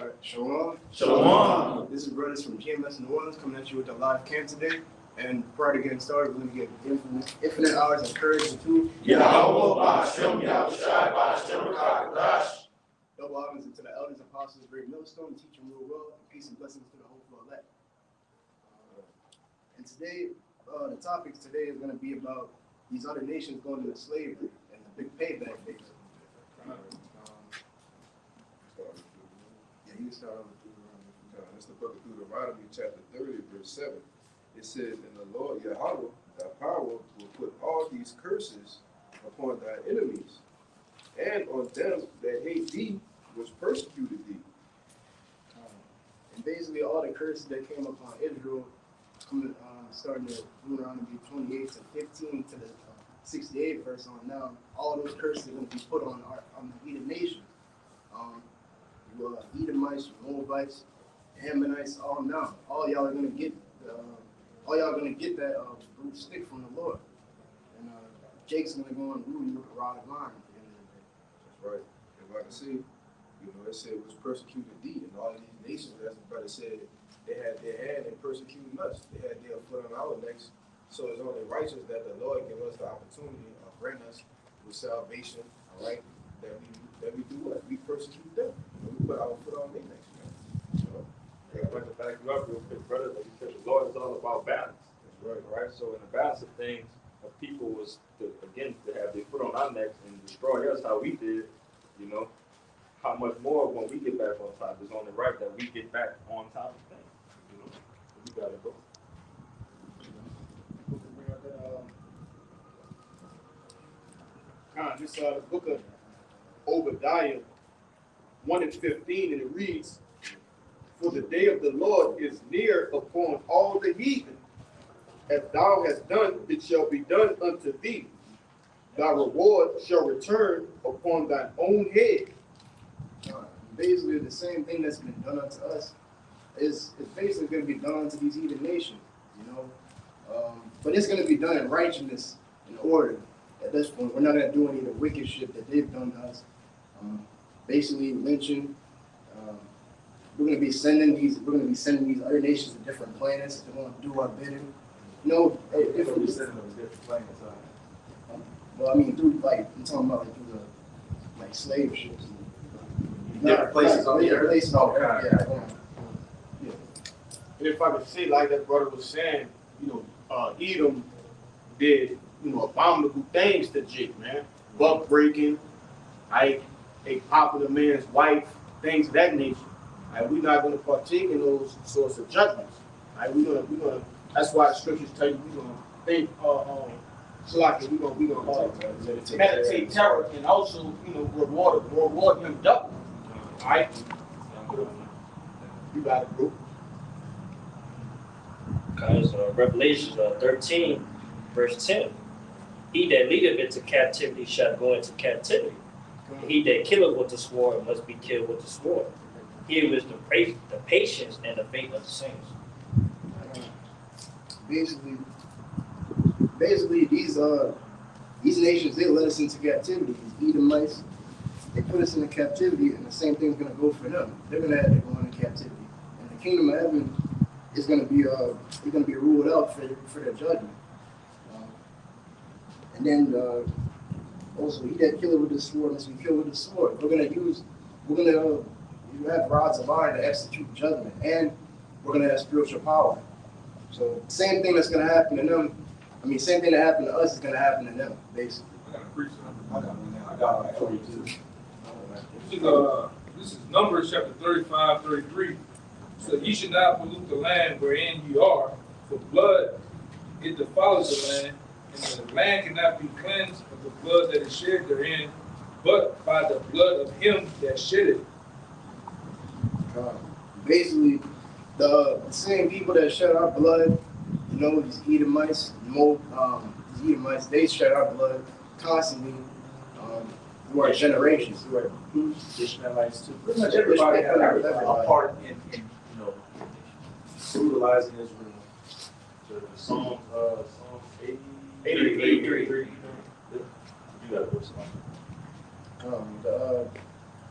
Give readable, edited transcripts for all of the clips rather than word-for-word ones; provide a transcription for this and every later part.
Alright, Shalom. Shalom. This is brothers from GMS New Orleans coming at you with a live camp today. And prior to getting started, we're going to get infinite hours of courage to Yahweh Ba'ashem Yahushai Ba'ashem Rakadash. double honors to the elders, apostles, great millstone, teach and rule well, and peace and blessings to the whole floor elect. And today, the topic today is going to be about these other nations going into slavery and the big payback days. Yeah, you can start with Deuteronomy. That's the book of Deuteronomy, chapter 30, verse 7. It says, "And the Lord Yahweh, thy power, will put all these curses upon thy enemies, and on them that hate thee, which persecuted thee." And basically, all the curses that came upon Israel, starting at Deuteronomy 28 to 15 to the 68 verse on now, all those curses are going to be put on the Edom nation. Edomites, Moabites, Ammonites, all now. All y'all are going to get that root stick from the Lord. And Jake's going to go and rule you with a rod of iron at the end of the day. That's right. And like I see, it said it was persecuted thee, and all of these nations, as the brother said, they had their hand in persecuting us. They had their foot on our necks. So it's only righteous that the Lord give us the opportunity of bringing us with salvation, all right? That we do what? We persecute them. We put our foot on their necks, man. I'd like to back you up real quick, brother. Like you said, the Lord is all about balance. That's right. All right. So in the balance of things, of people was to have their foot on our necks and destroy us how we did, how much more when we get back on top is only right that we get back on top of things. We gotta go. This the book of Obadiah 1 and 15, and it reads, "For the day of the Lord is near upon all the heathen. As thou hast done, it shall be done unto thee. Thy reward shall return upon thine own head." Basically, the same thing that's been done unto us is basically going to be done unto these heathen nations, but it's going to be done in righteousness and order. At this point, we're not going to do any of the wicked shit that they've done to us. Basically, lynching. We're going to be sending these other nations to different planets to want to do our bidding. If we send them to different planets, well, I mean, through I'm talking about through the slave ships. Different places on the earth. Yeah. And if I could say, like that brother was saying, Edom did, abominable things to Jake, man. Buck breaking, a popular man's wife, things of that nature. We're not going to partake in those sorts of judgments. We're gonna. That's why the scriptures tell you we're gonna think. We're gonna meditate terror and also, reward him double. All right. You got it, bro. Because Revelation 13, verse 10, "He that leadeth into captivity shall go into captivity. He that killeth with the sword must be killed with the sword. Here is the patience and the faith of the saints." Basically, these nations, they let us into captivity. These Edomites, they put us into captivity, and the same thing's going to go for them. They're going to have to go into captivity, and the kingdom of heaven is going to be ruled out for their judgment. And then also, he that killeth with the sword must be killed with the sword. We're going to have rods of iron to execute judgment, and we're going to have spiritual power. So same thing that's going to happen to them. Same thing that happened to us is going to happen to them, basically. I got one for you too. This is Numbers chapter 35, 33. So ye should not pollute the land wherein ye are, for blood it defiles the land, and the land cannot be cleansed of the blood that is shed therein, but by the blood of him that shed it. Basically, the same people that shed our blood, these Edomites, they shed our blood constantly through our generations. Ishmaelites too. Pretty much everybody had a part in brutalizing Israel. Psalms 83. You got to put some.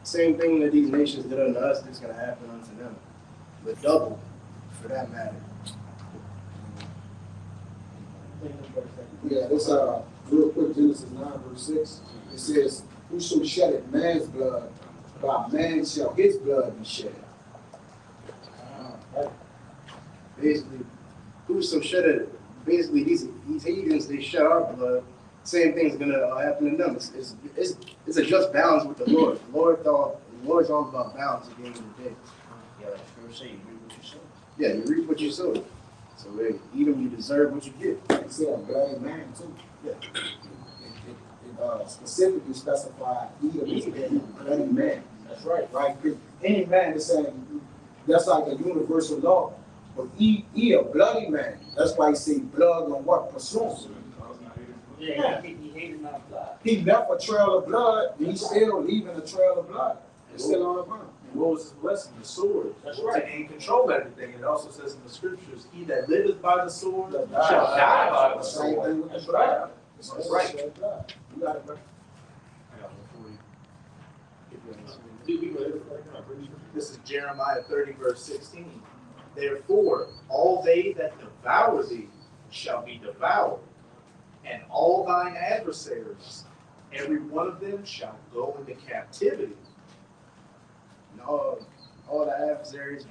Same thing that these nations did unto us, that's gonna happen unto them, but double, for that matter. Yeah, this real quick, Genesis 9:6. It says, "Whoso sheddeth man's blood, by man shall his blood be shed." Basically, whoso shed it, basically these heathens, they shed our blood. Same thing's gonna happen to them. It's a just balance with the Lord. The Lord's all about balance at the end of the day. Yeah, like you say, you read what you say. Yeah, you reap what you sow. So hey, Edom, you deserve what you get. It said a bloody man too. Yeah. It specifically specified Edom as being a bloody man. That's right. Right? 'Cause any man is saying that's like a universal law. But he a bloody man. That's why he say blood on what? Pursue. Yeah, he hated my blood. He left a trail of blood, and he's still leaving a trail of blood. It's still on the ground. And what was his blessing? The sword. That's right. And he controlled everything. It also says in the scriptures, he that liveth by the sword Shall shall die by the Same sword. thing with the That's blood. That's right. You got it, bro. This is Jeremiah 30, verse 16. Therefore, all they that devour thee shall be devoured, and all thine adversaries, every one of them shall go into captivity. And all the adversaries,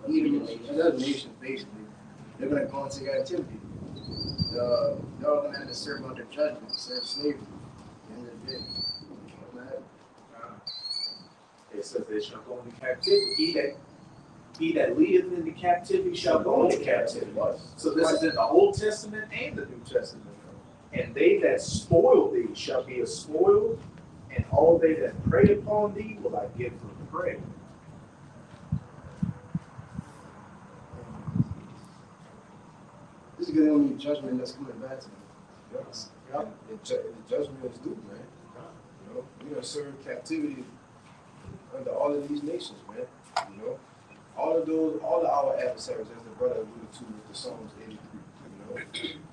Edom and other nations, basically, they're gonna go into captivity. They're all gonna have to serve under judgment, serve slavery. At the end of the day. It says they shall go into captivity. He that leadeth into captivity shall go into captivity. So this is in the Old Testament and the New Testament. And they that spoil thee shall be a spoil, and all they that prey upon thee will I give for prey. This is gonna be judgment that's coming back to me. Yes. The judgment is due, man. You know, we done served captivity under all of these nations, man. You know, all of our adversaries, as the brother alluded to with the Psalms 83. You know,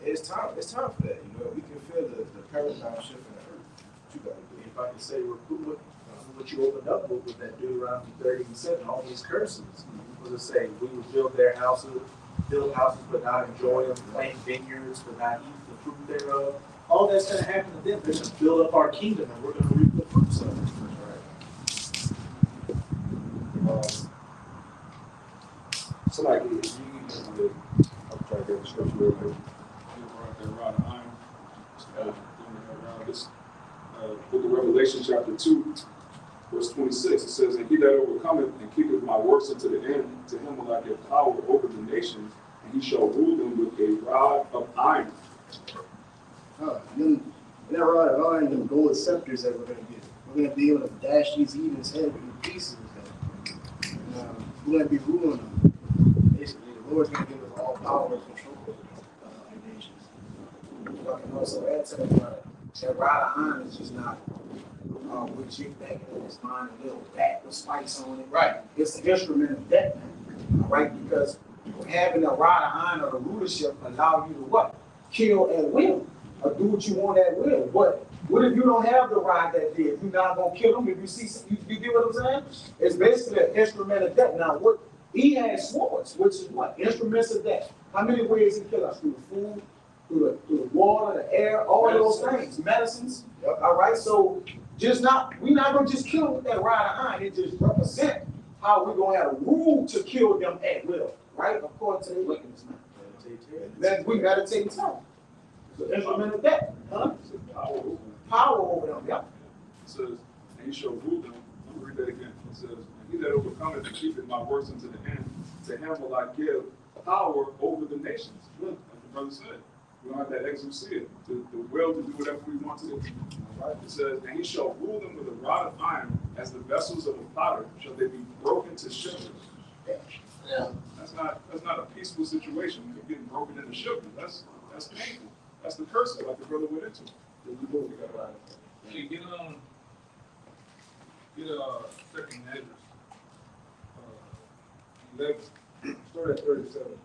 it's time for that. You know, we can feel the paradigm shift in the earth. What you gotta do? If I can say what you opened up with that Deuteronomy 30:7, all these curses. Was it say we would build houses but not enjoy them, plant vineyards but not eat the fruit thereof. All that's going to happen to them. They're going to build up our kingdom, and we're going to reap the fruits of it. Somebody, I'm trying to get the scripture real quick. This book of Revelation, chapter 2, verse 26. It says, "And he that overcometh and keepeth my works unto the end, to him will I give power over the nations, and he shall rule them with a rod of iron." Them, that rod of iron, them gold scepters that we're gonna get. We're gonna be able to dash these heathens' head in pieces. We're gonna be ruling them. Basically, the Lord's gonna give us all power and control of the nations. But you know, so add to that rod of iron is just not what you think in his mind, a little bat with spikes on it. Right. It's an instrument of death, man. All right, because having a rod of iron or the rulership allow you to what? Kill at will. Or do what you want at will. But what if you don't have the rod that did? You're not gonna kill them if you see. You get what I'm saying? It's basically an instrument of death. Now, what he has swords, which is what instruments of death. How many ways he kill us? Through the food, through the water, the air, all of those things, medicines. Yep. All right. So we're not gonna just kill them with that rod of iron. It just represent how we're gonna have a rule to kill them at will, right? According to the wickedness. Then we meditate in tongue. The instrument of death, huh? Power over them, yeah. It says, "And he shall rule them." Let me read that again. It says, "And he that overcometh and keepeth my works unto the end, to him will I give power over the nations." Look, like the brother said, we don't have that exousia, the will to do whatever we want to do. Right? It says, "And he shall rule them with a rod of iron, as the vessels of a potter shall they be broken to shivers." Yeah. That's not a peaceful situation. You're getting broken into shivers. That's painful. That's the curse, like the brother went into. Hey, get second address. 11. Start at 37.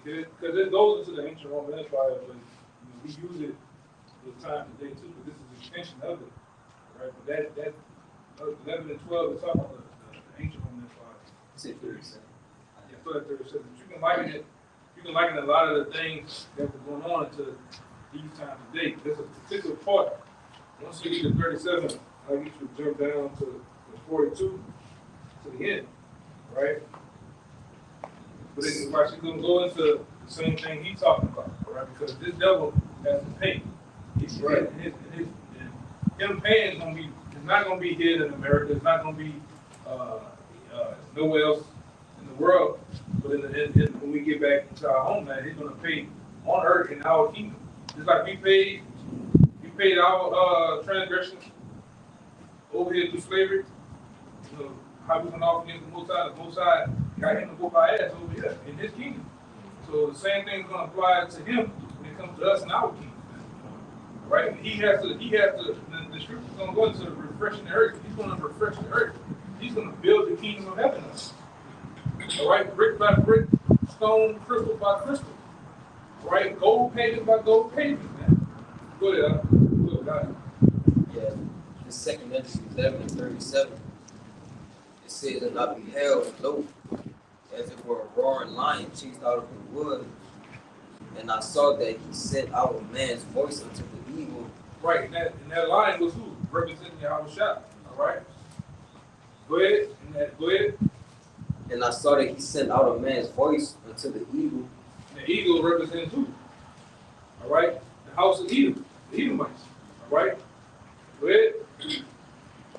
Because it goes into the ancient Roman Empire, but we use it the time today too, but this is an extension of it, right? But that 11 and 12 is talking about the ancient Roman Empire. Say 37. Yeah, 37. You can liken a lot of the things that were going on to these times today. There's a particular part. Once you get to 37, I get you to jump down to the 42 to the end, right? But it's actually going to go into the same thing he's talking about, right? Because this devil has to pay. He's right. And him paying is going to be. It's not going to be here in America. It's not going to be nowhere else in the world. But when we get back into our homeland, he's going to pay on earth in our kingdom. Just like we paid our transgressions over here through slavery. You know, how we went off against the Most High got him to whoop our ass over here in his kingdom. So the same thing is going to apply to him when it comes to us in our kingdom. Right? He has to, the scripture is going to go into refreshing the earth. He's going to refresh the earth. He's going to build the kingdom of heaven. All right? Brick by brick, stone, crystal by crystal. All right? Gold pavement by gold pavement, man. Go ahead, go ahead. Yeah, the second Ezra 11 and 37. It says, and I beheld, and lo, as it were a roaring lion chased out of the wood, and I saw that he sent out a man's voice unto the evil. Right, and that lion was who? Representing Yahushua. All right? Go ahead. Go ahead. And I saw that he sent out a man's voice unto the evil. And the eagle represents who? All right? The house of Edom, the Edomites. All right? Go ahead.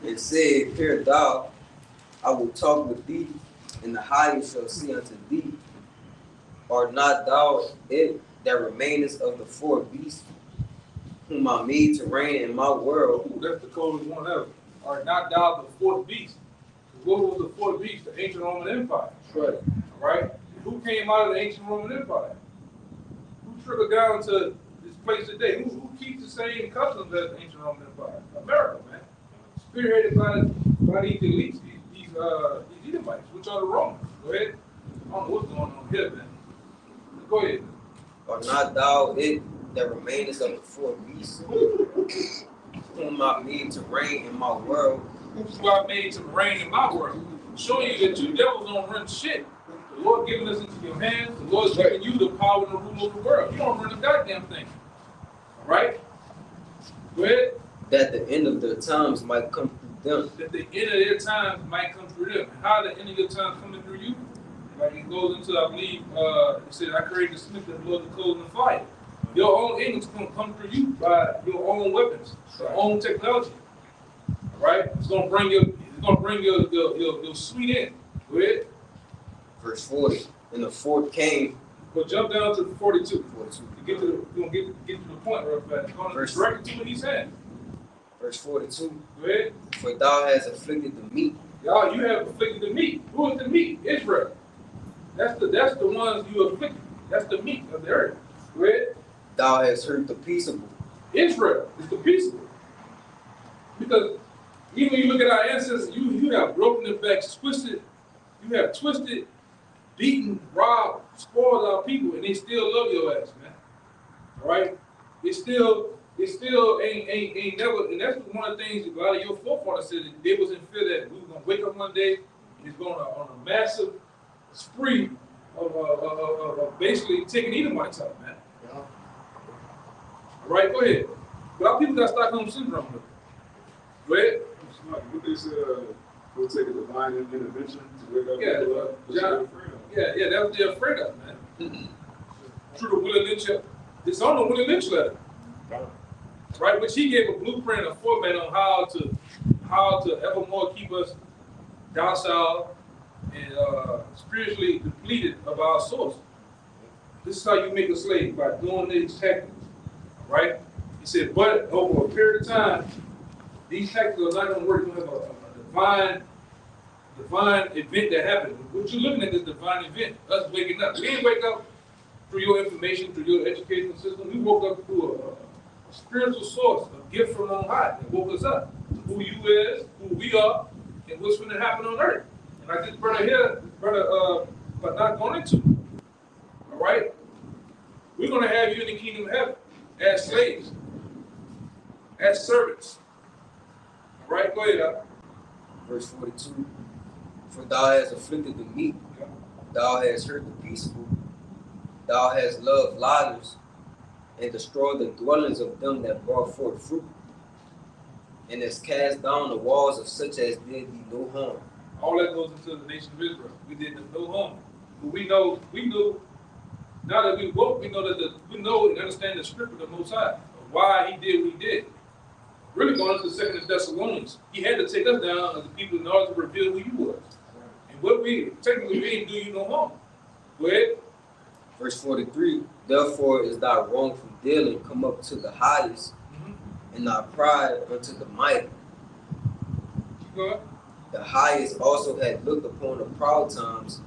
And said, hear thou, I will talk with thee, and the highest shall see unto thee. Art not thou it that remainest of the four beasts, whom I made to reign in my world? Ooh, that's the coldest one ever. Art not thou the fourth beast? What was the fourth beast? The ancient Roman Empire. Right. All right? Who came out of the ancient Roman Empire? Who trickled down to this place today? Who keeps the same customs as the ancient Roman Empire? America, man. Spearheaded by these elites, these Edomites, which are the Romans. Go ahead. I don't know what's going on here, man. Go ahead. Art not thou it that remainest of the four beasts, whom I made to reign in my world? Who I made to reign in my world. Showing you that you devils don't run shit. The Lord giving us into your hands. The Lord's giving you the power and the rule of the world. You don't run a goddamn thing. All right? Go ahead. That the end of their times might come through them. That the end of their times might come through them. How the end of your times coming through you? Like it goes into, I believe, it said, I created the smith that blows the coals in the fire. Your own ignorance is going to come through you by your own weapons, your own technology. All right? It's going to bring your sweet in. Go ahead. Verse 40. And the fourth came. But jump down to 42. 42. We're going to get to the point real fast. Going directly to what he's saying. Verse 42. Go ahead. For thou hast afflicted the meek. Y'all, you have afflicted the meek. Who is the meek? Israel. That's the ones you afflicted. That's the meek of the earth. Go ahead. Thou hast hurt the peaceable. Israel is the peaceable. Because even when you look at our ancestors, you have broken their backs, twisted, you have twisted, beaten, robbed, spoiled our people, and they still love your ass, man. All right? It still ain't never, and that's one of the things a lot of your forefathers said, that they was in fear that we were gonna wake up one day and it's going on a massive spree of basically taking Edomites out, man. Yeah. All right, go ahead. But our people got Stockholm syndrome. Go ahead. What they said, we'll take a divine intervention to wake up people up. Yeah, that's what they're afraid of, man. Through the Willie Lynch, it's on the Willie Lynch letter, right? Which he gave a blueprint, a format on how to evermore keep us docile and spiritually depleted of our source. This is how you make a slave, by doing these tactics, right? He said, but over a period of time, these tactics are not going to work. You're going to have a divine event that happens. What you're looking at is divine event, us waking up. We didn't wake up through your information, through your educational system. We woke up through a spiritual source, a gift from on high that woke us up to who you is, who we are, and what's going to happen on earth. And like this brother here, but not going into. All right? We're going to have you in the kingdom of heaven as slaves. as servants. All right, go ahead. Verse 42. For thou hast afflicted the meek, thou hast hurt the peaceful, thou hast loved liars, and destroyed the dwellings of them that brought forth fruit, and hast cast down the walls of such as did thee no harm. All that goes into the nation of Israel. We did them no harm. But we know, now that we woke, we know we know and understand the script of the Most High, of why he did what he did. Really going into the 2nd Thessalonians, he had to take us down as the people in order to reveal who you was. And what we didn't do you no harm. Go ahead. Verse 43. Therefore is thy wrongful dealing come up to the highest, and thy pride unto the mighty. Keep going. The highest also had looked upon the proud times,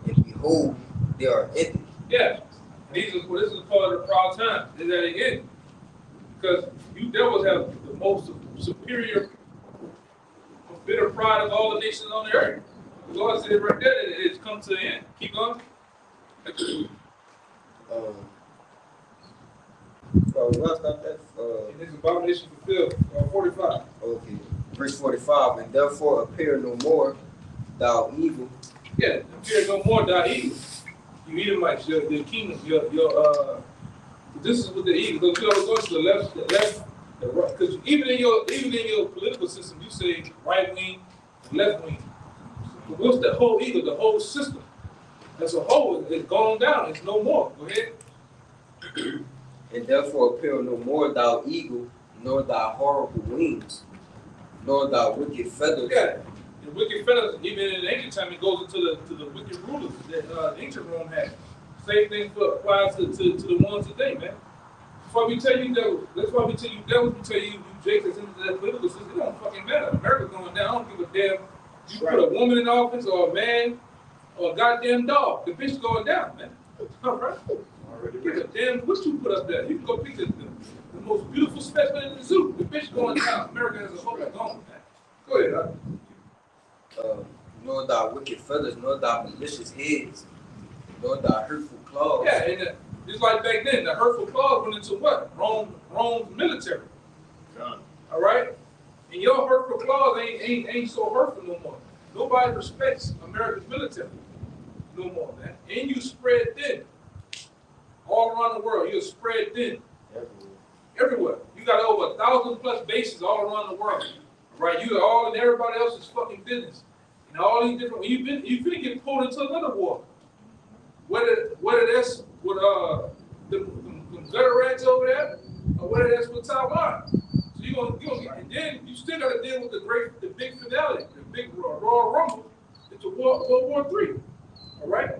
and behold, they are empty. Yeah, this is part of the proud time. Is that again? Because you devils have the most superior, bitter pride of all the nations on the earth. The Lord said it right there that it's come to the end. Keep going. What stop that? And this abomination fulfilled. 45. Okay. Verse 45. And therefore appear no more, thou evil. Yeah, appear no more, thou evil. You Edomites, your kingdom, this is what the evil. Because you always go to the left, the right. Because even in your political system, you say right wing, left wing. But what's the whole evil? The whole system as a whole is gone down. It's no more. Go ahead. And therefore appear no more, thou eagle, nor thy horrible wings, nor thy wicked feathers. Yeah, the wicked feathers. Even in ancient time, it goes into the wicked rulers that ancient Rome had. Same thing applies to the ones today, man. That's why we tell you devils. That's why we tell you devils. We tell you Jake that's into that political system. It don't fucking matter. America's going down. I don't give a damn. You put a woman in office or a man or a goddamn dog. The bitch going down, man. All right. Give a damn what you put up there. You can go pick the most beautiful specimen in the zoo. The bitch going down. America as a whole is gone, man. Go ahead, Nor thy wicked feathers, nor thy malicious heads, nor thy hurtful claws. Yeah, and it's like back then, the hurtful claws went into what? Rome's military. All right? And your hurtful claws ain't so hurtful no more. Nobody respects America's military no more, man. And you spread thin. All around the world, you're spread thin. Everywhere. You got over 1,000+ bases all around the world. Right? You are all in everybody else's fucking business. And all these different, you finna get pulled into another war. Whether that's with the gutter rats over there, or whether that's with Taiwan. So you're gonna get, and then you still gotta deal with the big finale, the big Royal Rumble. It's a World War III. All right?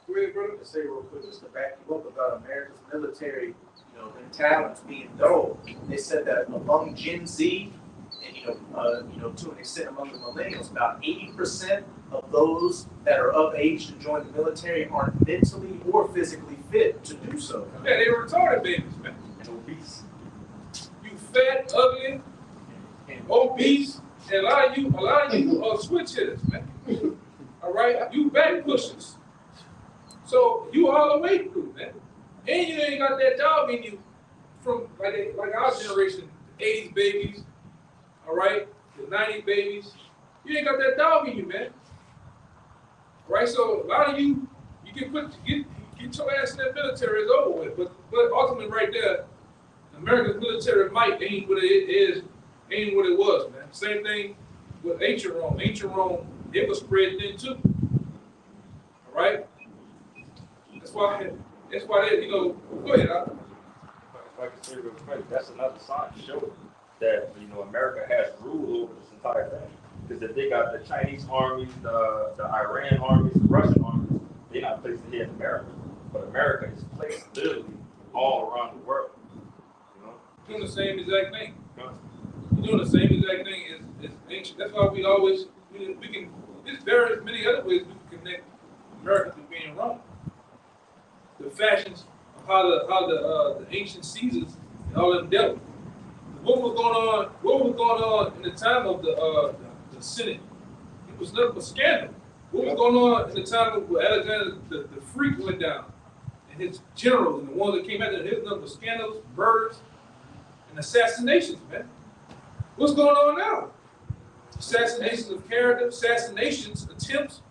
Go ahead, brother. To say real quick, just to back you up about America's military, and talents being dull. They said that among Gen Z, and to an extent among the millennials, about 80% of those that are of age to join the military aren't mentally or physically fit to do so. Yeah, they were retarded babies, man. And obese. You fat, ugly, and obese, and a lot of you are switch hitters, man. All right, you back pushers. So you all the way through, man. And you ain't got that dog in you from like our generation, the 80s babies, all right, the 90s babies. You ain't got that dog in you, man. All right, so a lot of you can get your ass in that military, it's over with. But ultimately right there, America's military might ain't what it is, ain't what it was, man. Same thing with ancient Rome. Ancient Rome, it was spread thin too. All right? That's why they, go ahead. If I can say real quick, that's another sign to show that, America has rule over this entire thing. Because if they got the Chinese armies, the Iran armies, the Russian armies, they're not placed here in America. But America is placed literally all around the world. Doing the same exact thing. We're doing the same exact thing as ancient. That's why we can, there's very many other ways we can connect America to being Rome. The fashions of how the ancient Caesars and all them dealt. What was going on in the time of the Senate? It was nothing but scandal. What was going on in the time of Alexander the Freak went down, and his generals and the ones that came after him, his nothing but scandals, murders, and assassinations, man. What's going on now? Assassinations of character, assassinations, attempts,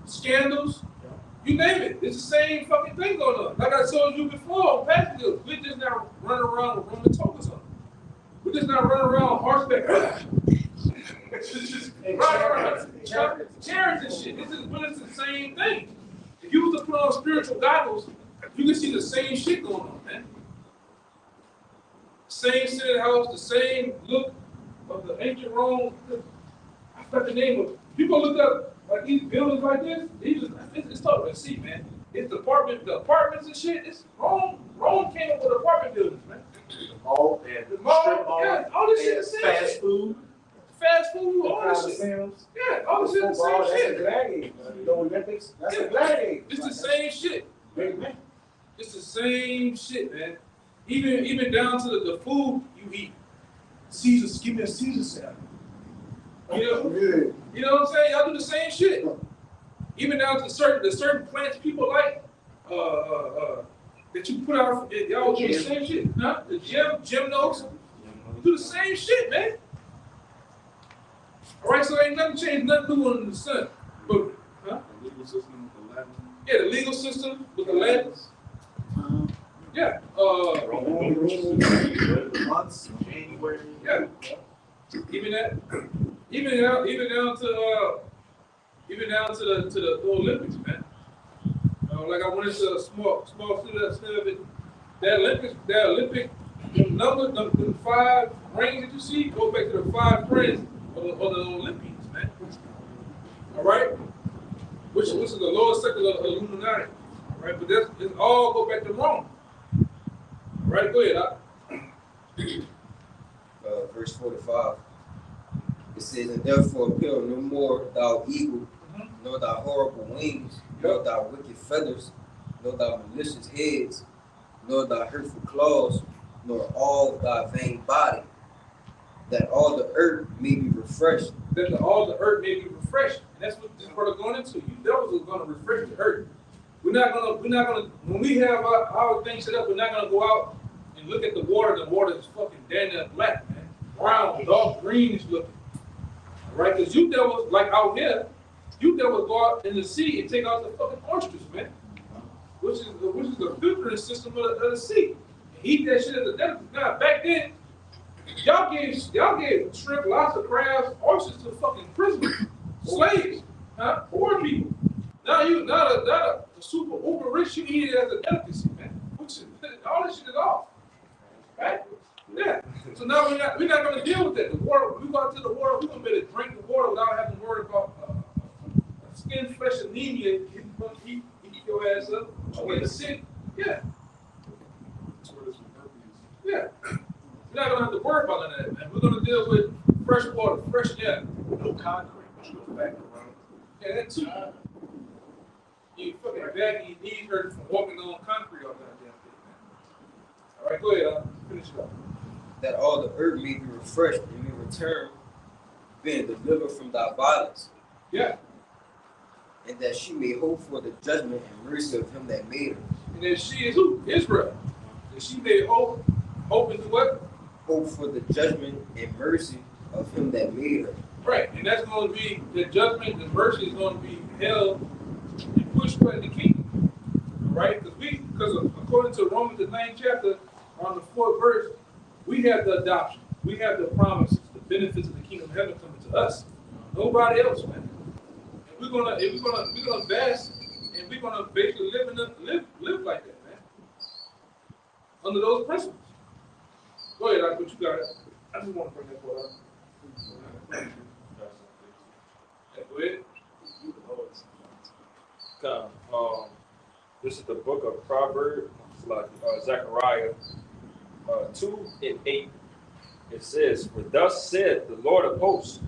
scandals, you name it. It's the same fucking thing going on. Like I told you before on past videos, we're just not running around with Roman togas on. We're just not running around on horseback. Just running around chariots and shit. But it's the same thing. If you was to put on spiritual goggles, you can see the same shit going on, man. Same Senate House, the same look of the ancient Rome. I forgot the name of it. You go look up like these buildings like this. It's tough to see, man. It's the apartments and shit. It's Rome. Rome came up with apartment buildings, man. All and The mall, strip mall, yeah, all this shit is the same fast shit. food. Fast food, all this shit. Coliseums. Yeah, all this shit is the Football, same that's shit. a gladiator. The Olympics, that's a gladiator. It's the same shit. Big man. It's the same shit, man. Even down to the food you eat. Caesar, give me a Caesar salad. You know what I'm saying? Y'all do the same shit. Even down to the certain plants people like, that you put out, y'all do the same shit. Huh? The gymnos, do the same shit, man. All right, so ain't nothing changed, nothing new under the sun. But, huh? The legal system with the Latin. Yeah, the legal system with the Latins. Yeah. Months, January. Yeah. Even down to the Olympics, man. Like I went into a small city of it. That Olympic number, the 5 rings that you see, go back to the 5 friends of the Olympians, man. All right, which is the lower circle of Illuminati. All right, but it's all go back to Rome. All right, go ahead. Verse 45. It says, and therefore appear no more thou eagle, nor thy horrible wings, nor thy wicked feathers, nor thy malicious heads, nor thy hurtful claws, nor all thy vain body, that all the earth may be refreshed. That all the earth may be refreshed. And that's what this brother going into. You devils are gonna refresh the earth. We're not gonna when we have our thing set up, we're not gonna go out and look at the water. The water is fucking damn near black, man. Brown, dark greenish looking. All right, because you devils, like out here, you devils go out in the sea and take out the fucking oysters, man. Which is the filtering system of the sea. And eat that shit as a delicacy. Now back then, y'all gave shrimp, lobster, crabs, oysters to fucking prisoners, slaves, huh? Poor people. Now you not a super uber rich, you eat it as a delicacy, man. Which is, all this shit is off, right? Yeah. So now we're not gonna deal with that. The water, we go out to the water, we're gonna be able to drink the water without having to worry about skin flesh anemia. Eat your ass up. Get sick. Yeah. Yeah. We're not gonna have to worry about none of that, man. We're gonna deal with fresh water, fresh air. No concrete, which goes back around. Yeah, that too. You fucking back and your knees hurt from walking on concrete all that damn thing, man. All right, go ahead. Finish it up. That all the earth may be refreshed and may return, being delivered from thy violence. Yeah. And that she may hope for the judgment and mercy of him that made her. And then she is who? Israel. And she made hope into what? Hope for the judgment and mercy of him that made her. Right. And that's going to be the judgment and mercy is going to be held and pushed by the kingdom. Right? Because according to Romans the 9th chapter, on the 4th verse, we have the adoption. We have the promises, the benefits of the kingdom of heaven coming to us. Nobody else, man. And we're gonna fast, and we're gonna basically live like that, man. Under those principles. Go ahead, I put you got it. I just want to bring that part up. Yeah, go ahead. This is the book of Proverbs, like Zechariah 2:8. It says, "For thus said the Lord of hosts,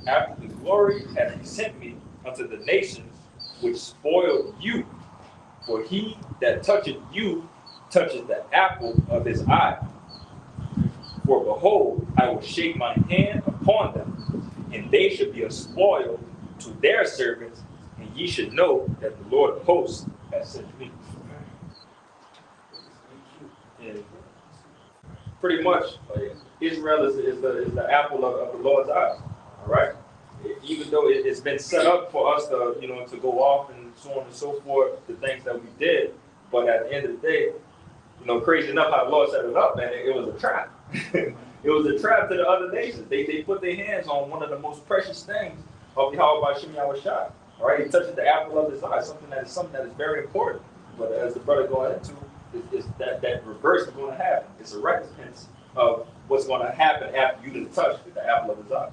after the glory hath he sent me unto the nations which spoiled you. For he that toucheth you toucheth the apple of his eye. For behold, I will shake my hand upon them, and they should be a spoil to their servants, and ye should know that the Lord of hosts has sent me." And pretty much Israel is the apple of the Lord's eyes. All right. Even though it's been set up for us to to go off and so on and so forth, the things that we did, but at the end of the day, crazy enough how the Lord set it up, man, it was a trap. It was a trap to the other nations. They put their hands on one of the most precious things of Yahweh Shem Yahushua. All right, he touches the apple of his eye, something that is very important. But as the brother going into, is that reverse is going to happen. It's a recompense of what's going to happen after you didn't touch the apple of his eye.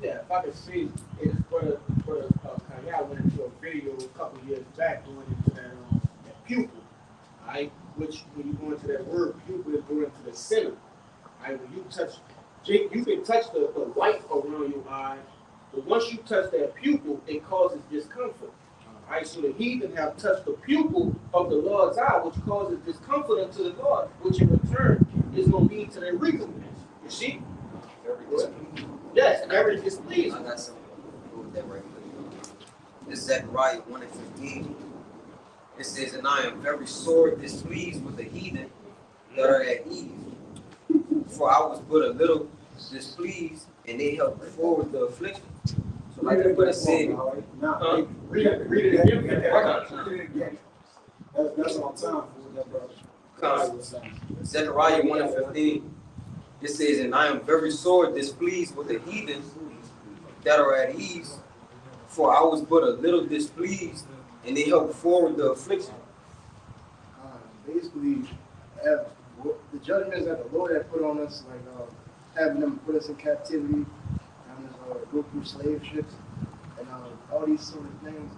Yeah, if I could see, it's brother Kaya went into a video a couple years back going into that pupil, right? Which when you go into that word pupil, is going into the center. Right? When you touch, you can touch the white around your eye, but once you touch that pupil, it causes discomfort. Right? So the heathen have touched the pupil of the Lord's eye, which causes discomfort unto the Lord, which in return is going to lead to their recompense. You see? Yes, every displeased. I got something to do with that right quick. This Zechariah 1:15. It says, "And I am very sore displeased with the heathen that are at ease. For I was but a little displeased, and they helped forward the affliction." So like the brother said, Read it again. That's on time for that brother. Zechariah 1:15. It says, "And I am very sore displeased with the heathen that are at ease, for I was but a little displeased, and they helped forward the affliction." Basically, the judgments that the Lord had put on us, like having them put us in captivity, having us go through slave ships, and all these sort of things,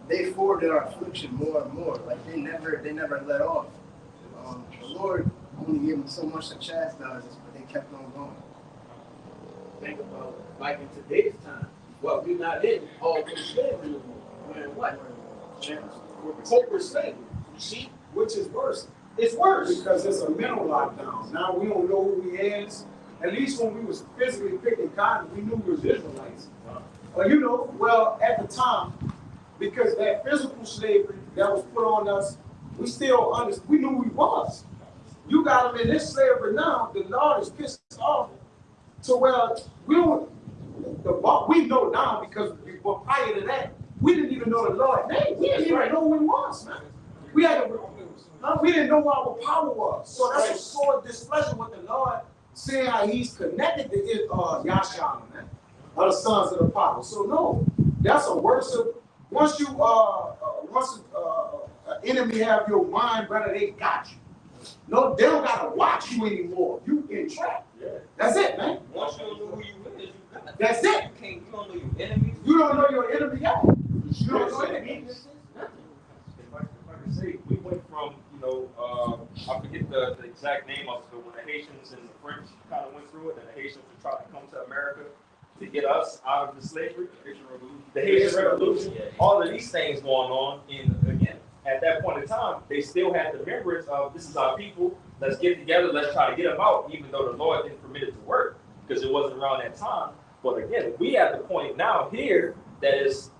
they forwarded our affliction more and more. Like they never let off. The Lord only gave them so much to chastise us, but they kept on going. Think about like in today's time. Well, we're not in all the slavery anymore. We're in what? We're corporate slavery. You see? Which is worse. It's worse. Because it's a mental lockdown. Now we don't know who we is. At least when we was physically picking cotton, we knew we was Israelites. Well, at the time, because that physical slavery that was put on us, we knew we was. You got them in this slavery now. The Lord is pissed off to where we know now because prior to that, we didn't even know the Lord's name. We didn't even know who he was, man. We didn't know what our power was. So that's a sore displeasure with the Lord, seeing how he's connected to Yahshua, man, or the sons of the power. So no, that's a worse of once an enemy have your mind, brother, they got you. No, they don't gotta watch you anymore. You in trap. Yeah. That's it, man. Once you don't know who you is, you got. That's it. You don't know your enemies. You don't know your enemy yet. You don't know your enemies. If I can say, we went from, I forget the exact name of it, when the Haitians and the French kind of went through it, and the Haitians were trying to come to America to get us out of the slavery, the Haitian Revolution, all of these things going on, and again, at that point in time, they still had the remembrance of, this is our people, let's get together, let's try to get them out, even though the Lord didn't permit it to work, because it wasn't around that time. But again, we at the point now here that is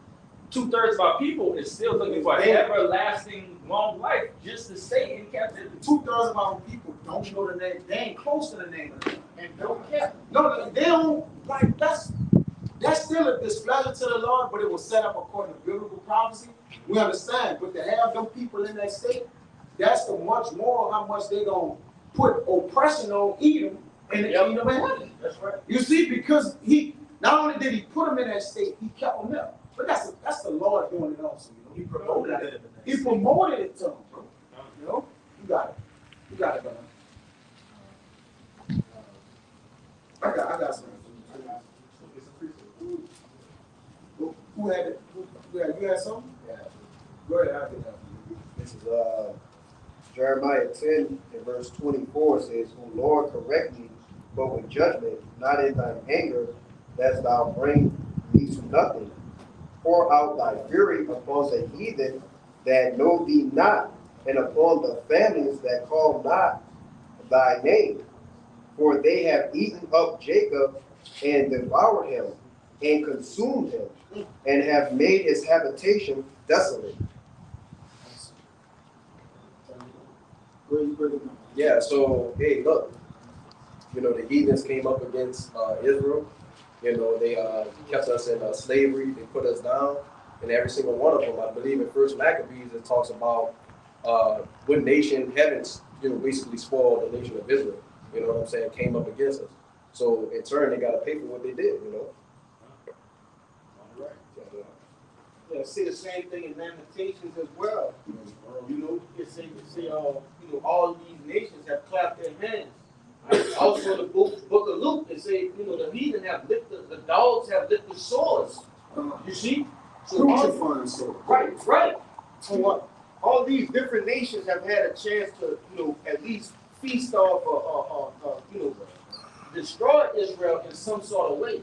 2/3 of our people is still looking for an everlasting long life just to stay in captivity. 2/3 of our people don't know the name. They ain't close to the name of the Lord and don't care. No, they don't like that's still a displeasure to the Lord, but it was set up according to biblical prophecy. We understand, but to have them people in that state, that's the much more how much they gonna put oppression on Edom and the kingdom of heaven. That's right. You see, because he not only did he put them in that state, he kept them there. But that's the Lord doing it also. He promoted it. He promoted it to them, bro. You got it. You got it, brother. I got something. Who had it? You had something? Yeah. Go ahead, I'll get that. This is Jeremiah 10 and verse 24 says, "O Lord, correct me, but with judgment, not in thine anger, lest thou bring me to nothing. Pour out thy fury upon the heathen that know thee not, and upon the families that call not thy name. For they have eaten up Jacob and devoured him and consumed him, and have made his habitation desolate." Where you bring it from? Yeah, so, hey, look, you know, the heathens came up against Israel. You know, they kept us in slavery, they put us down, and every single one of them, I believe in First Maccabees, it talks about what nation haven't, you know, basically spoiled the nation of Israel, you know what I'm saying, came up against us. So in turn, they got to pay for what they did, you know. Yeah, see the same thing in Lamentations as well. You know, you say, you know, all these nations have clapped their hands. Right? Also, the book of Luke, it say, you know, the heathen have lifted, the dogs have lifted swords. You see? So Crucifying sword. right. So what? All these different nations have had a chance to, you know, at least feast off or you know, destroy Israel in some sort of way.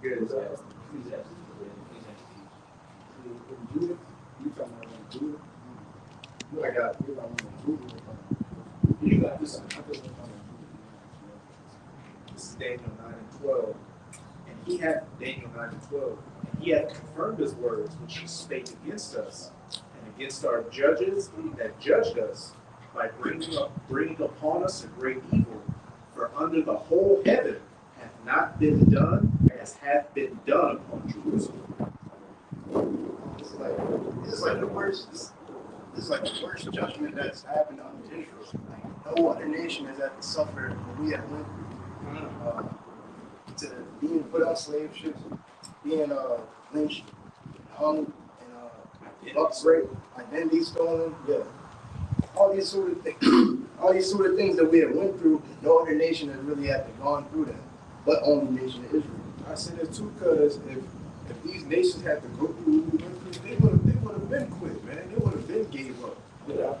Good. I got You got this. This is Daniel 9 and 12. And he had, Daniel 9 and 12, and he had confirmed his words which he spake against us, and against our judges that judged us, by bringing upon us a great evil. For under the whole heaven hath not been done as hath been done upon Jerusalem. This is like the worst. This is like the worst judgment that's happened on Israel. Like, no other nation has had to suffer what we have went through. To being put on slave ships, being lynched, hung, and upgrade, identity stolen. Yeah, all these sort of things. All these sort of things that we have went through. No other nation has really had to gone through that, but only nation of Israel. I say this too, because if these nations had to go through what we went through, they would have been quit, man. They would have been gave up. Yeah.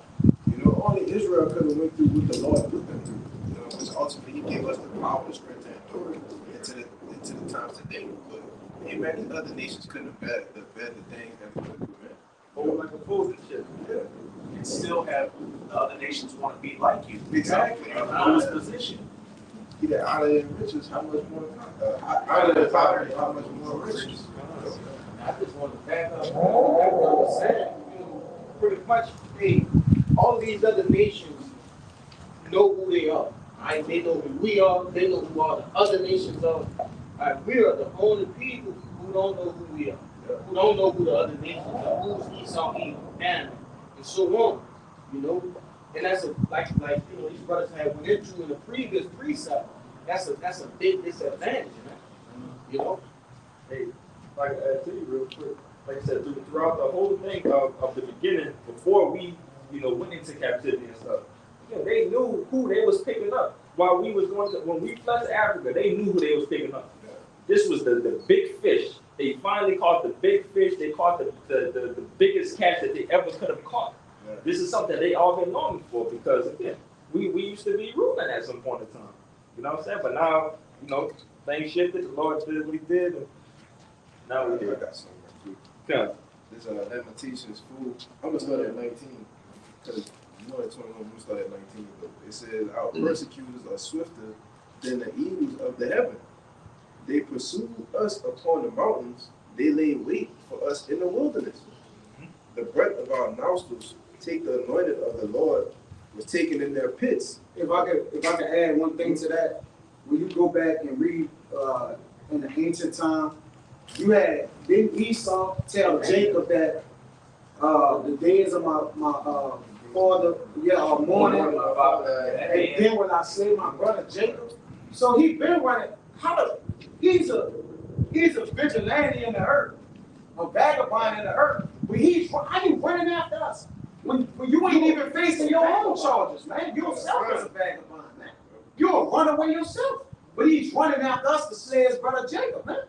You know, only Israel could have went through what the Lord put them through. You know, because ultimately He gave us the power and strength to endure into the times today. But hey, man, these other nations couldn't have bear the things that we went through, man. Hold like a folding ship. Yeah. And still have the other nations want to be like you. Exactly. In this position. He that out of the riches, how much more? Out of the poverty, how much more riches? I just want to back up what I was saying. You know, pretty much, hey, all these other nations know who they are. Right? They know who we are. They know who all the other nations are. Right? We are the only people who don't know who we are, who don't know who the other nations are, who's Esau, Edom, and so on. You know, and that's like you know, these brothers had went into in the previous precept. That's a big disadvantage, man. You know. Hey, like I add to you real quick, like I said, throughout the whole thing of the beginning, before we, you know, went into captivity and stuff, you know, they knew who they was picking up. While we was going to, when we fled to Africa, they knew who they was picking up. This was the big fish. They finally caught the big fish. They caught the biggest catch that they ever could have caught. Yeah. This is something they all been longing for, because again, we used to be ruling at some point in time. You know what I'm saying? But now, you know, things shifted. The Lord did what He did, and now we do. I got something right quick. Yeah. This Lamentations 4. I'm gonna start at 19 because you know at 21 we start at 19. But it says our persecutors are swifter than the eagles of the heaven. They pursued us upon the mountains. They lay wait for us in the wilderness. The breath of our nostrils take the anointed of the Lord was taken in their pits. If I could add one thing to that, when you go back and read in the ancient time, you had didn't Esau tell Jacob that the days of my father are mourning, and then when I say my brother Jacob, so he been running. He's a vigilante in the earth, a vagabond in the earth. How you running after us? When you ain't even facing your own charges, man. You yourself is a vagabond, man. You're a runaway yourself. But he's running after us to slay his brother Jacob, man.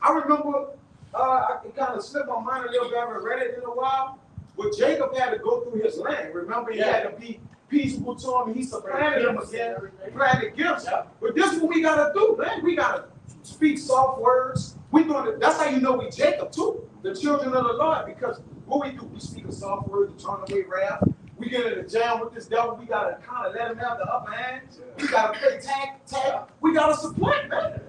I remember, I can kind of slip my mind a little bit, I haven't read it in a while, but Jacob had to go through his land. Remember, he had to be peaceful to him, and he supplanted him again, planted gifts. But this is what we got to do, man. We got to speak soft words. That's how you know we Jacob, too, the children of the Lord, because what we do, we speak a soft word to turn away wrath. We get in the jam with this devil. We got to kind of let him have the upper hand. We got to play tag. We got to support, man.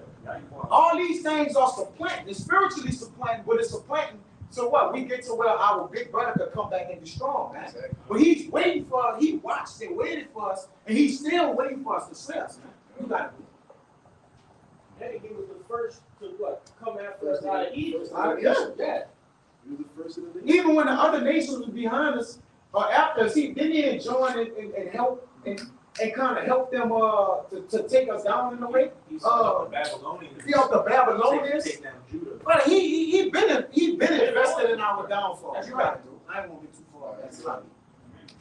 All these things are supplanting, it's spiritually supplanting, but it's supplanting. So what? We get to where our big brother could come back and be strong, man. Exactly. But he's waiting for us, he watched and waited for us, and he's still waiting for us to slay us, man. You gotta do it. And he was the first to what? Come after us out of Egypt. Yeah. He was the first of the Even when the other nations was behind us or after us, didn't he join and help and kind of help them to take us down in the way? He saw the Babylonians. He helped the Babylonians. Take down Judah. But he been invested in our downfall. That's right. I ain't gonna get too far. That's right.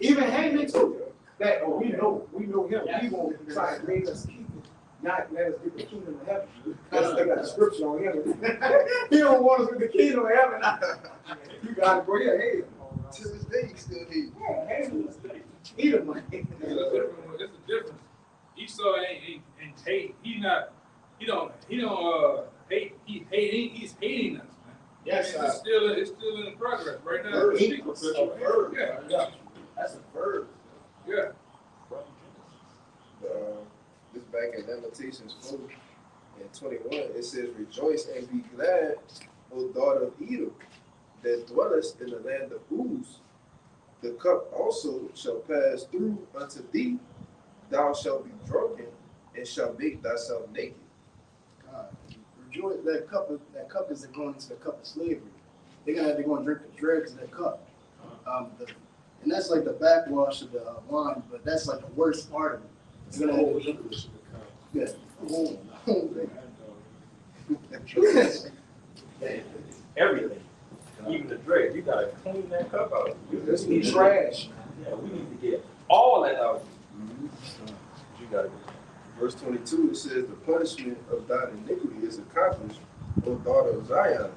Even Haman too. That we know him. He won't try to make us keep it, not let us get the kingdom of heaven. That's they got the scripture on him. He don't want us with the kingdom of heaven. You gotta go here. Hey, To this day, he still need. yeah, Haman is Edom. It's a difference. Esau ain't hate. He's hating us, man. Yes, It's still in progress right now. Yeah. That's a verb. Yeah. This back in Lamentations 4 and 21, it says, "Rejoice and be glad, O daughter of Edom, that dwellest in the land of Uz. The cup also shall pass through unto thee. Thou shalt be drunken and shalt make thyself naked." God, rejoice, that cup is going into the cup of slavery. They're going to drink the dregs of that cup. And that's like the backwash of the wine, but that's like the worst part of it. It's gonna have yeah. Everything, even the dregs, you gotta clean that cup out. This be trash. Yeah, we need to get all that out. You gotta. Verse 22, it says, "The punishment of thine iniquity is accomplished, O daughter of Zion.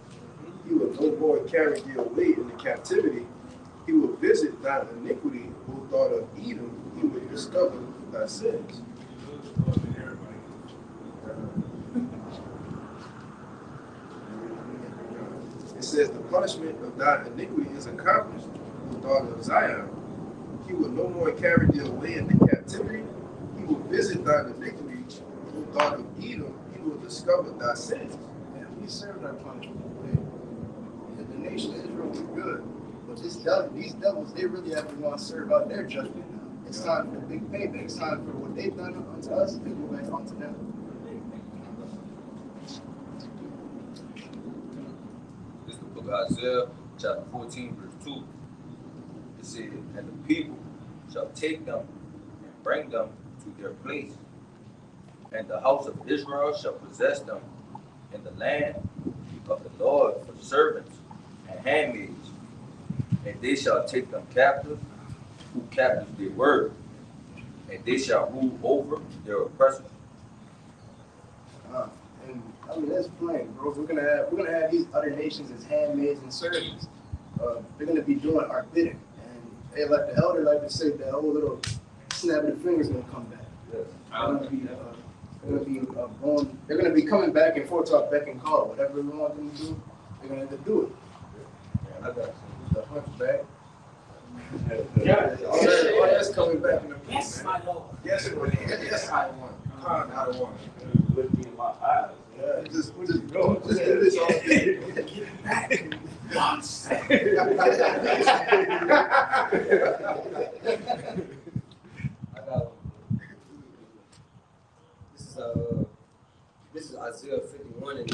He will no more carry thee away into captivity. He will visit thine iniquity, O daughter of Edom. He will discover thy sins." It says, "The punishment of thine iniquity is accomplished, O daughter of Zion. He will no more carry thee away into captivity. He will visit thine iniquity, O daughter of Edom. He will discover thy sins." Man, we serve that punishment. The nation of Israel was good, but these devils, they really have to want to serve out their judgment now. It's time for the big payback. It's time for what they've done unto us to go back onto them. This is the book of Isaiah, chapter 14, verse 2. It says, "And the people shall take them and bring them to their place, and the house of Israel shall possess them in the land of the Lord for servants and handmaids, and they shall take them captive, who captives they were, and they shall rule over their oppressors." And I mean, that's plain, bro. We're gonna have these other nations as handmaids and servants. They're gonna be doing our bidding, and they like the elder like to say that whole little snap of the fingers gonna come back. Yes. They're gonna be coming back and forth to our beck and call. Whatever we want them to do, they're gonna have to do it. I got you. The hunchback. Yeah. Oh, that's coming back in the Yes, my Lord. Yes, Lord. Yes, I want. I don't want. Look me in my eyes. Yeah, just go. Just do this all day. Get back once. I got one. This is Isaiah 51 and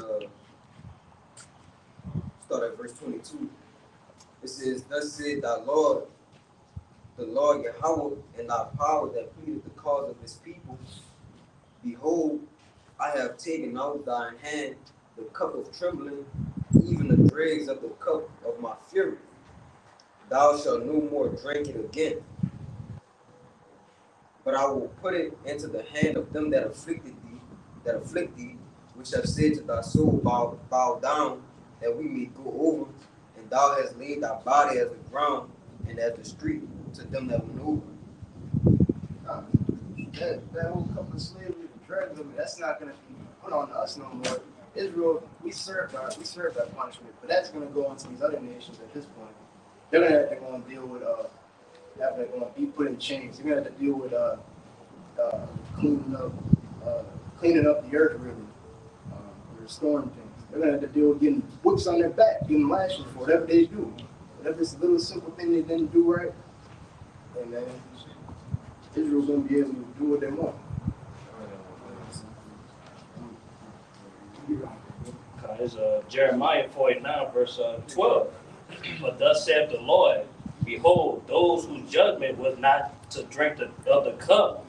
start at verse 22. It says, "Thus said thy Lord, the Lord Yahweh, and thy power that pleaded the cause of his people. Behold, I have taken out of thine hand the cup of trembling, even the dregs of the cup of my fury. Thou shalt no more drink it again. But I will put it into the hand of them that afflict thee, which have said to thy soul, bow down, that we may go over. And thou hast laid thy body as the ground and as the street to them that went over." That whole cup of slavery, the dregs of it, that's not gonna be put on us no more. Israel, we served that punishment, but that's gonna go on to these other nations at this point. They're gonna have to go and deal with they're gonna be put in chains. They're gonna have to deal with cleaning up the earth really. restoring things. They're gonna have to deal with getting whips on their back, getting lashes for whatever they do. Whatever this little simple thing they didn't do right, and then Israel's gonna be able to do what they want. It's Jeremiah 49, verse 12. But thus saith the Lord, behold, those whose judgment was not to drink of the cup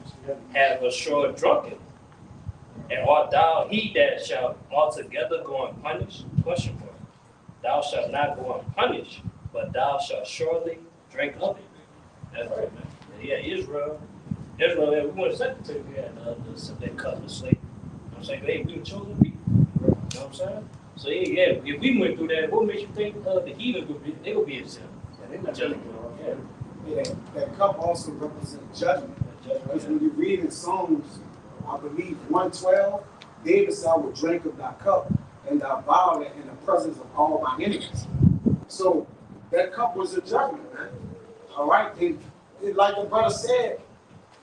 have assured drunken. And art thou he that shall altogether go unpunished? Question mark. Thou shalt not go unpunished, but thou shalt surely drink of it. That's right, man. Yeah, Israel, we want to set the table here and set that cup to sleep. You know what I'm saying? Hey, we were chosen people. You know what I'm saying? So yeah, if we went through that, what makes you think the heathen would be? They would be exempt. Yeah, they're not Just- Yeah, that cup also represents judgment. Because when you read in Psalms, I believe 112, David said, I will drink of thy cup and thy violence in the presence of all my enemies. So that cup was a judgment, man. All right, and like the brother said,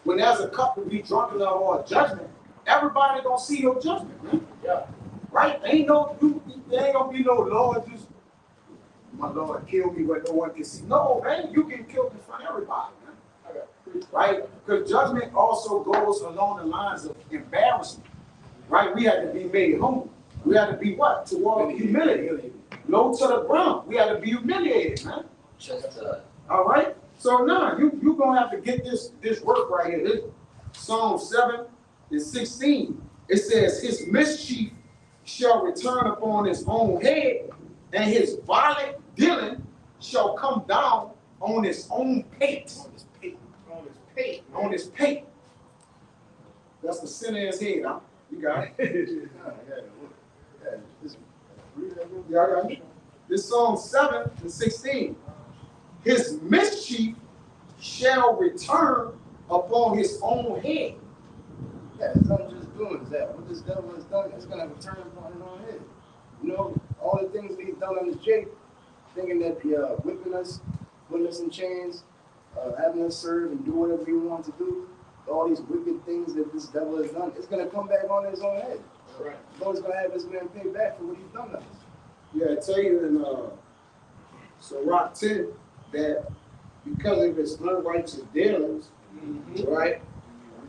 when there's a cup to be drunken of or a judgment, everybody gonna see your judgment, man. Yeah. Right? There ain't gonna be no Lord, just my Lord kill me but no one can see. No, man, you can kill in front of everybody, man. Right? Because judgment also goes along the lines of embarrassment. Right? We had to be made humble. We had to be what? Toward humility. Low to the ground. We had to be humiliated, man. All right? So now you gonna have to get this work right here. This Psalm 7 and 16. It says, his mischief shall return upon his own head, and his violent dealing shall come down on his own pate. On his pate. That's the sin in his head, huh? You got it. Yeah. This Psalm 7 and 16. His mischief shall return upon his own head. Yeah, it's not just doing that. What this devil has done, it's gonna return upon his own head. You know, all the things that he's done on the Jake, thinking that whipping us, putting us in chains, having us serve and do whatever he wants to do, all these wicked things that this devil has done, it's gonna come back on his own head. Right. God's gonna have this man pay back for what he's done to us. Yeah, I tell you in Sirach 10 that because of his unrighteous dealings, right,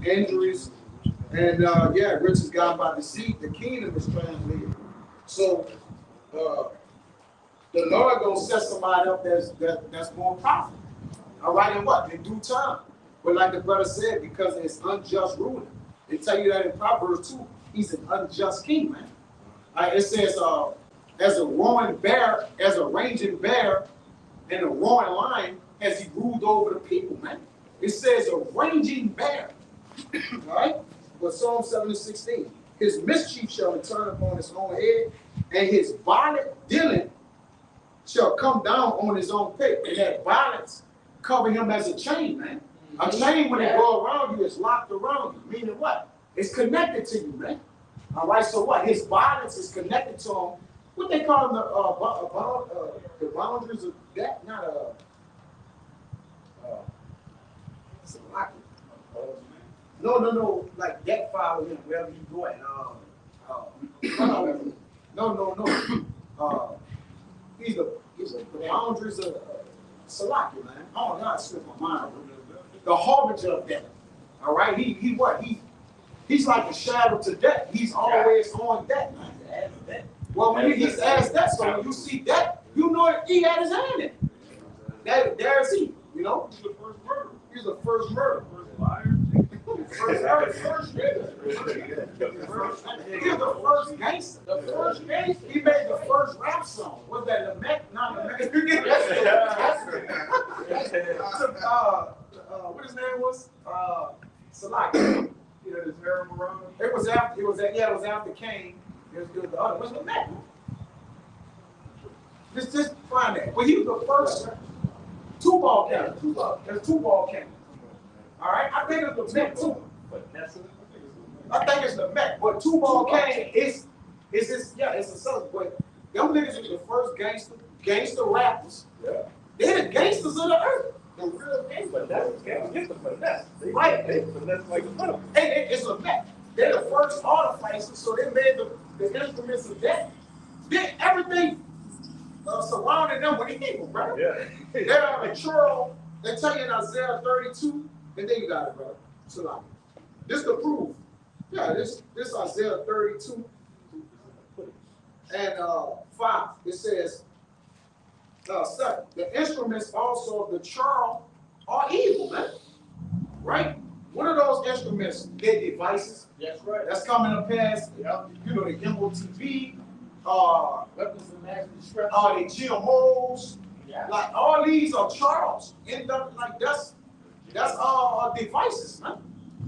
injuries, and riches got by deceit, the kingdom is translated. So the Lord gonna set somebody up that's more profitable. All right, and what? In due time. But like the brother said, because it's unjust ruling. They tell you that in Proverbs 2, he's an unjust king, man. It says, as a roaring bear, as a raging bear, and a roaring lion, has he ruled over the people, man. It says a raging bear. All right? But Psalm 7 and 16. His mischief shall return upon his own head, and his violent dealing shall come down on his own pate. And that violence cover him as a chain, man. A chain, when it go around you, is locked around you. Meaning what? It's connected to you, man. All right, so what? His violence is connected to him. What they call them, the boundaries of that, not no, like that follow him wherever you go at. He's the boundaries of Salaki, man. Oh God, slipped my mind. The harbinger of death. All right, he's like a shadow to death. He's always on death, man. Well, when he's asked that, so when you see that, you know he had his hand in it. There's he, you know. He's the first murderer. He's the first murderer. First liar. First He's the first gangster. The first gangster. He made the first rap song. Was that the Mac? Not the Mac. What his name was? Salaki. Yeah, his hair around. It was after Kane. It was the other. What's the Mac? Just find that. Well, he was the first two-ball king. There's two-ball king. All right, I think it's the Met too. I think it's the Met, but two-ball king is it's a son. But them niggas was the first gangster rappers. Yeah. They're the gangsters of the earth. The real gangsters. Right. They finesse like a mother. It's a Met. They're the first artificers, so they made the instruments of death. Did everything surrounding them with evil, bro. Yeah. They're a churl. They tell you in Isaiah 32, and then you got it, brother. Salam. This the proof. Yeah, this Isaiah 32 and 5. It says 7. The instruments also of the churl are evil, man. Right? What are those instruments? They're devices. That's right. That's coming to pass. Yep. You know, the MOTV, Weapons of mass destruction. the GMOs, Yeah. like all these are charles. End up like that's devices, man.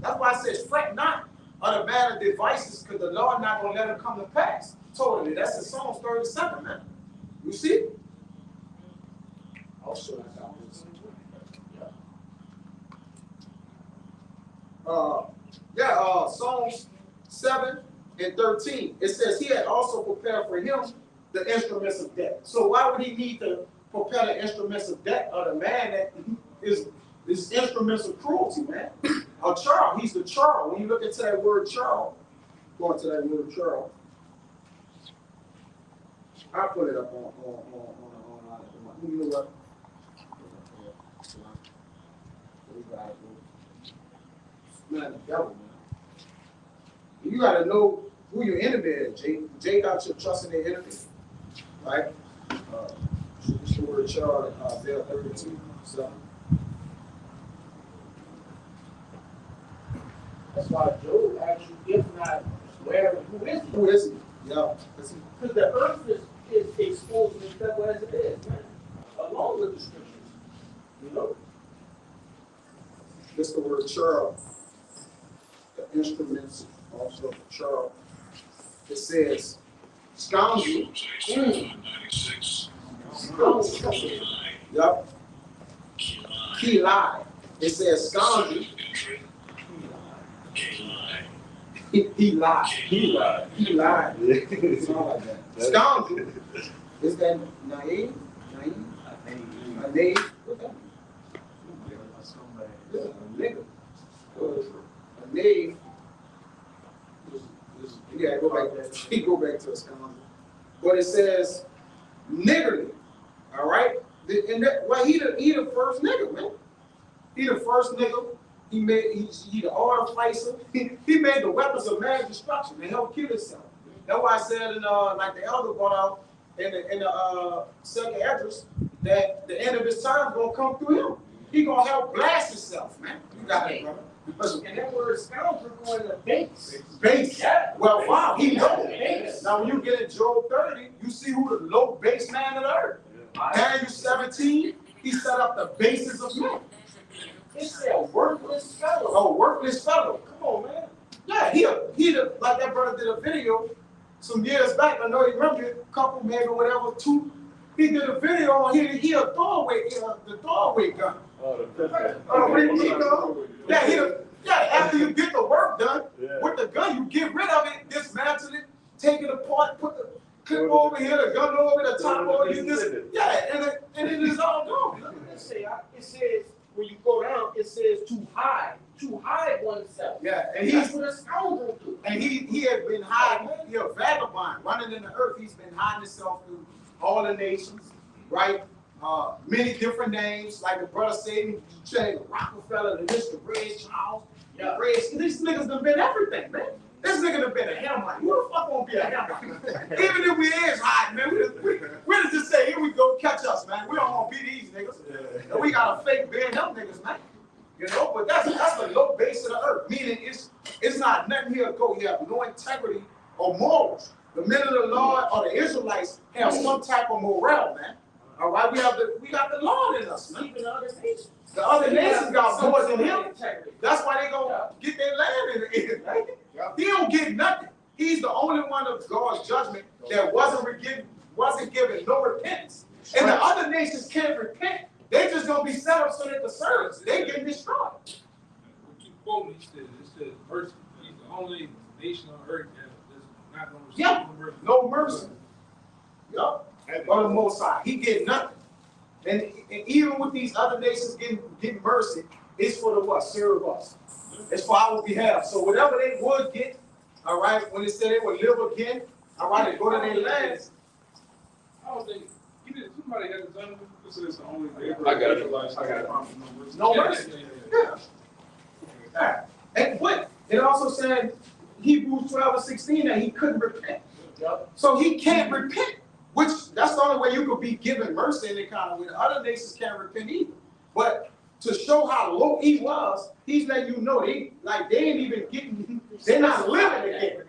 That's why it says fret not of the matter devices, because the Lord not gonna let them come to pass. Totally. That's in Psalms 37, man. You see? Also, that's how it is. Psalms 7 and 13. It says he had also prepared for him the instruments of death. So why would he need to prepare the instruments of death of the man that is instruments of cruelty, man? A churl, he's the churl. When you look into that word churl, go into that word churl. I'll put it up on you know what? Man, the devil, man. You gotta know who your enemy is, Jake. Jake got your trust in the enemy, right? It's the word churl in Isaiah 32. So. That's why Job asked you, if not, where, who is he? Who is he? Yeah. Because the earth is exposing itself as it is, man. Along with the scriptures. You know? This the word churl. The instruments also churl. It says scoundrel. Yep. He lied. It says scoundrel. He lied. He lied. He lied. It's not like that. Scoundrel. Is that naive? Naive? What's that? Yeah, a nigga. A knave. Yeah, go back to a scoundrel. But it says niggerly. All right? And he the first nigger, man. He the first nigger. He the artificer. He made the weapons of mass destruction to help kill himself. That's why I said in like the elder brought out in the second address that the end of his time is gonna come through him. He gonna help blast himself, man. You got it, brother. And that word scoundrel going to base. Base. Yeah. Well, wow, he knows. Base. Now, when you get in Job 30, you see who the low base man of the earth. Daniel 17, he set up the basis of men. It's a worthless fellow. A worthless fellow. Come on, man. Yeah, he like that brother did a video some years back. I know you remember it, a couple, maybe whatever, 2. He did a video on he a throwaway, the throwaway gun. What do you mean, though? Yeah, after you get the work done, with the gun, you get rid of it, dismantle it, take it apart, put the clip over here, the gun over the top over this. Yeah, and it is all gone. It says, when you go down, it says to hide oneself. Yeah, and that's what a scoundrel do. And he had been hiding, he a vagabond, running in the earth. He's been hiding himself through all the nations, right? Many different names, like the brother said, you change Rockefeller, the Mr. Red Charles, these niggas done been everything, man. This nigga done been a Hamite. Who the fuck won't be a Hamite? Even if we is hiding, man, we just say, here we go, catch us, man. We don't want to be these niggas. And we got a fake being them niggas, man. You know, but that's the low base of the earth, meaning it's not nothing here to go. You have no integrity or morals. The men of the Lord or the Israelites have some type of morale, man. All right, we got the Lord in us, man. Even the other nations. The other nations got more than him. That's why they gonna get their land in the end, right? He don't get nothing. He's the only one of God's judgment that wasn't given no repentance. And the other nations can't repent. They just gonna be set up so that the servants, they get destroyed. What you quote, it says mercy. He's the only nation on earth that's not gonna receive no mercy. Yup. Or the Most High. He get nothing. And even with these other nations getting mercy, it's for the what? Serve us. It's for our behalf. So whatever they would get, all right, when they said they would live again, all right, and go to their lands. I don't think, somebody has done it. This is the only. I got it. No mercy. Yeah. And what? It also said Hebrews 12:16 that he couldn't repent. So he can't repent, which that's the only way you could be given mercy in the kind of way. Other nations can't repent either. But to show how low he was, he's letting you know they ain't even getting, they're not living again.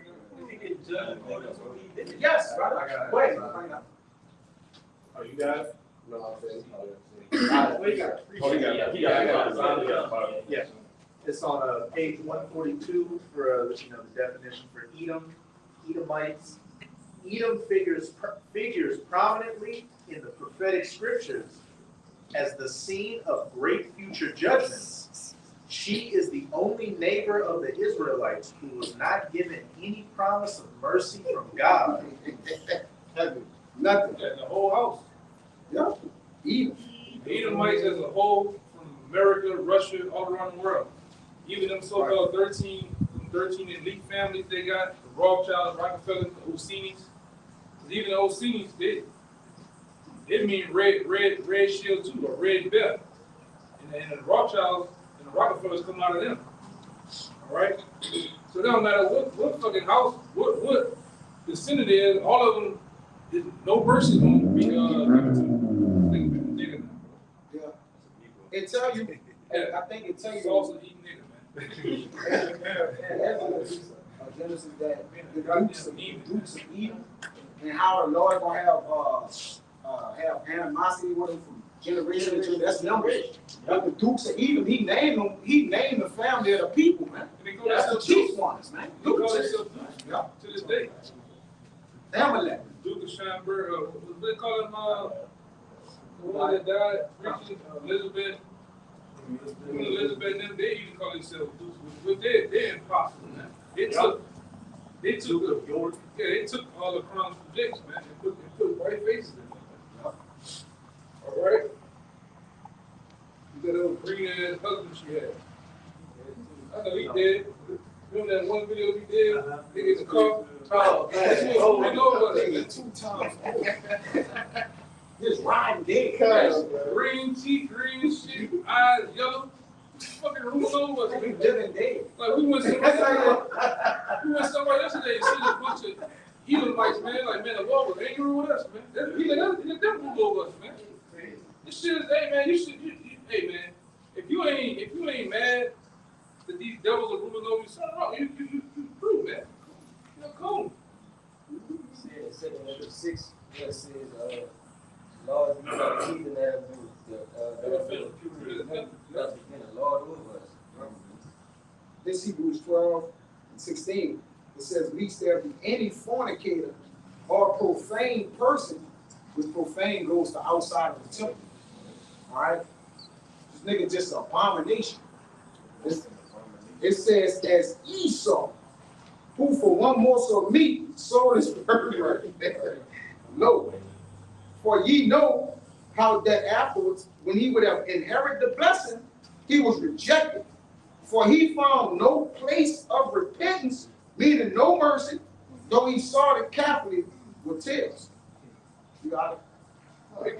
Yes, brother. Wait. Oh, you got it? No, I'm saying. Yeah. It's on page 142 for the definition for Edom, Edomites. Edom figures prominently in the prophetic scriptures as the scene of great future judgments. She is the only neighbor of the Israelites who was not given any promise of mercy from God. Nothing. Yeah, the whole house. Yeah. Edom. The Edomites as a whole, from America, Russia, all around the world. Even them so-called 13 elite families they got, the Rothschilds, Rockefellers, the Orsini's. Even the Orsini's, they mean red shield too, or red belt. And the Rothschilds and the Rockefellers come out of them. All right? So it don't matter what fucking house, what the Senate is, all of them, no mercy going to be given to them. Yeah. It tell you, I think it tell you Also eating nigga, man. Genesis that the Dukes of Edom and how the Lord gonna have animosity with them from generation to generation. That's number. But the Dukes of Edom, he named the family of the people, man. That's the chief ones, man. They call themselves Dukes, Yeah. to this day. Amalek. Duke of Schomburg, what they call him, the one that died, preaching, Elizabeth. Queen Elizabeth and them, they even call themselves Dukes, but they're impossible, man. They took all the crowns from Jakes, man, and put white faces in them. All right? You got that old green ass husband she had. I know he did. Remember that one video we did? Nigga in the car? Oh, man. Oh, I know about it. 2 times. Just riding dead. Green teeth, green shit, eyes yellow. Fucking room over. We living dead. Like we went somewhere yesterday and seen a bunch of Edomites, man. Like, man, the law was angry with us, man. Them ruled over us, man. This shit is, hey man, hey man, if you ain't mad that these devils are ruling over you, something wrong. You prove, man. You're cool. It said in 6, it says, Lord, you got to keep in there the Lord over us. This Hebrews 12:16, it says, "Least there be any fornicator or profane person," which profane goes to outside of the temple. All right? This nigga just an abomination. It says, "As Esau, who for one morsel of meat sold his birthright." No. For ye know how that afterwards, when he would have inherited the blessing, he was rejected. For he found no place of repentance, meaning no mercy, though he sought it carefully with tears. You got it?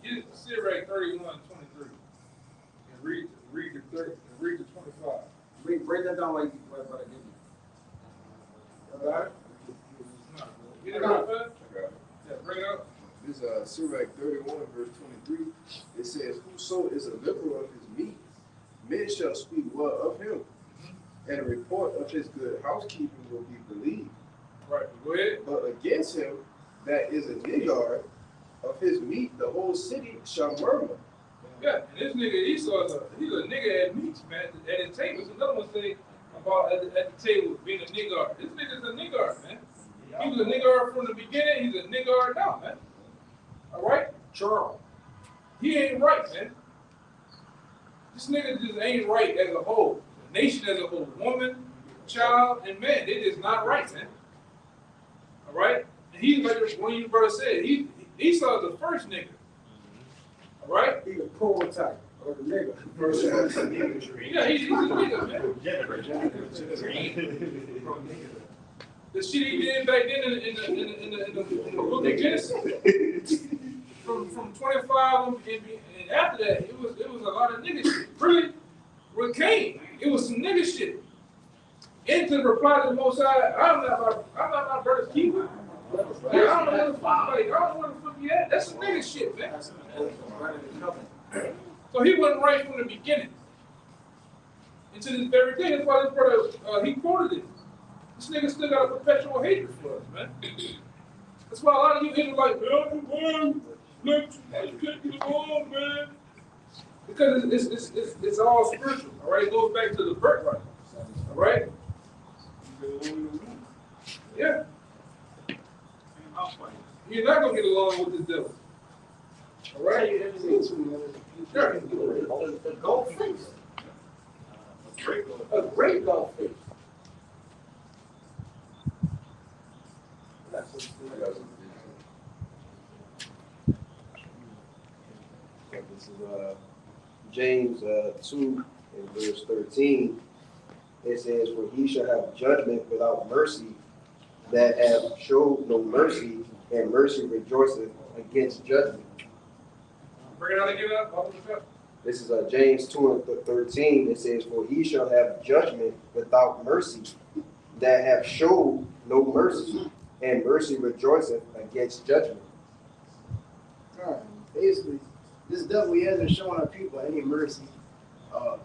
Get Sirach 31:23 and read the 30 and read the 25. Break that down like what I give you. You got it? Get it right, man? Yeah, bring it up. This Sirach 31 verse 23. It says, "Whoso is a liberal of his meat, men shall speak well of him, and a report of his good housekeeping will be believed. Right, go ahead. But against him that is a niggard of his meat, the whole city shall murmur." Yeah, and this nigga Esau he's a nigga at meats, man. At his table, another one say about at the table being a niggard. This nigga's a niggard, man. He was a niggard from the beginning. He's a niggard now, man. All right, Charles. he ain't right, man. This nigga just ain't right as a whole. The nation as a whole, woman, child, and man, they just not right, man. All right, and he's like one of you brother said, Esau is the first nigga. All right, He's a prototype. Or the nigga. Yeah, he's a nigga, man. The shit he did back then in the book of Genesis, from 25 and after that, it was a lot of nigga shit. Really, with Cain, it was some nigga shit. And to reply to the Most High, I'm not my brother's keeper. Like, I don't know where the fuck he at. That's some nigga shit, man. So he wasn't right from the beginning. And to this very day, that's why this brother, he quoted it. This nigga still got a perpetual hatred for us, man. That's why a lot of you niggas like, can't get along, man. Because it's all spiritual, all right? It goes back to the birthright, all right? Yeah. You're not going to get along with this devil, all right? A gold face. A great gold face. This is James 2 and verse 13. It says, "For he shall have judgment without mercy, that have showed no mercy, and mercy rejoiceth against judgment." Bring it out again. This is James 2 and 13. It says, "For he shall have judgment without mercy, that have showed no mercy, and mercy rejoiceth against judgment." Alright, basically, this devil, he hasn't shown our people any mercy. The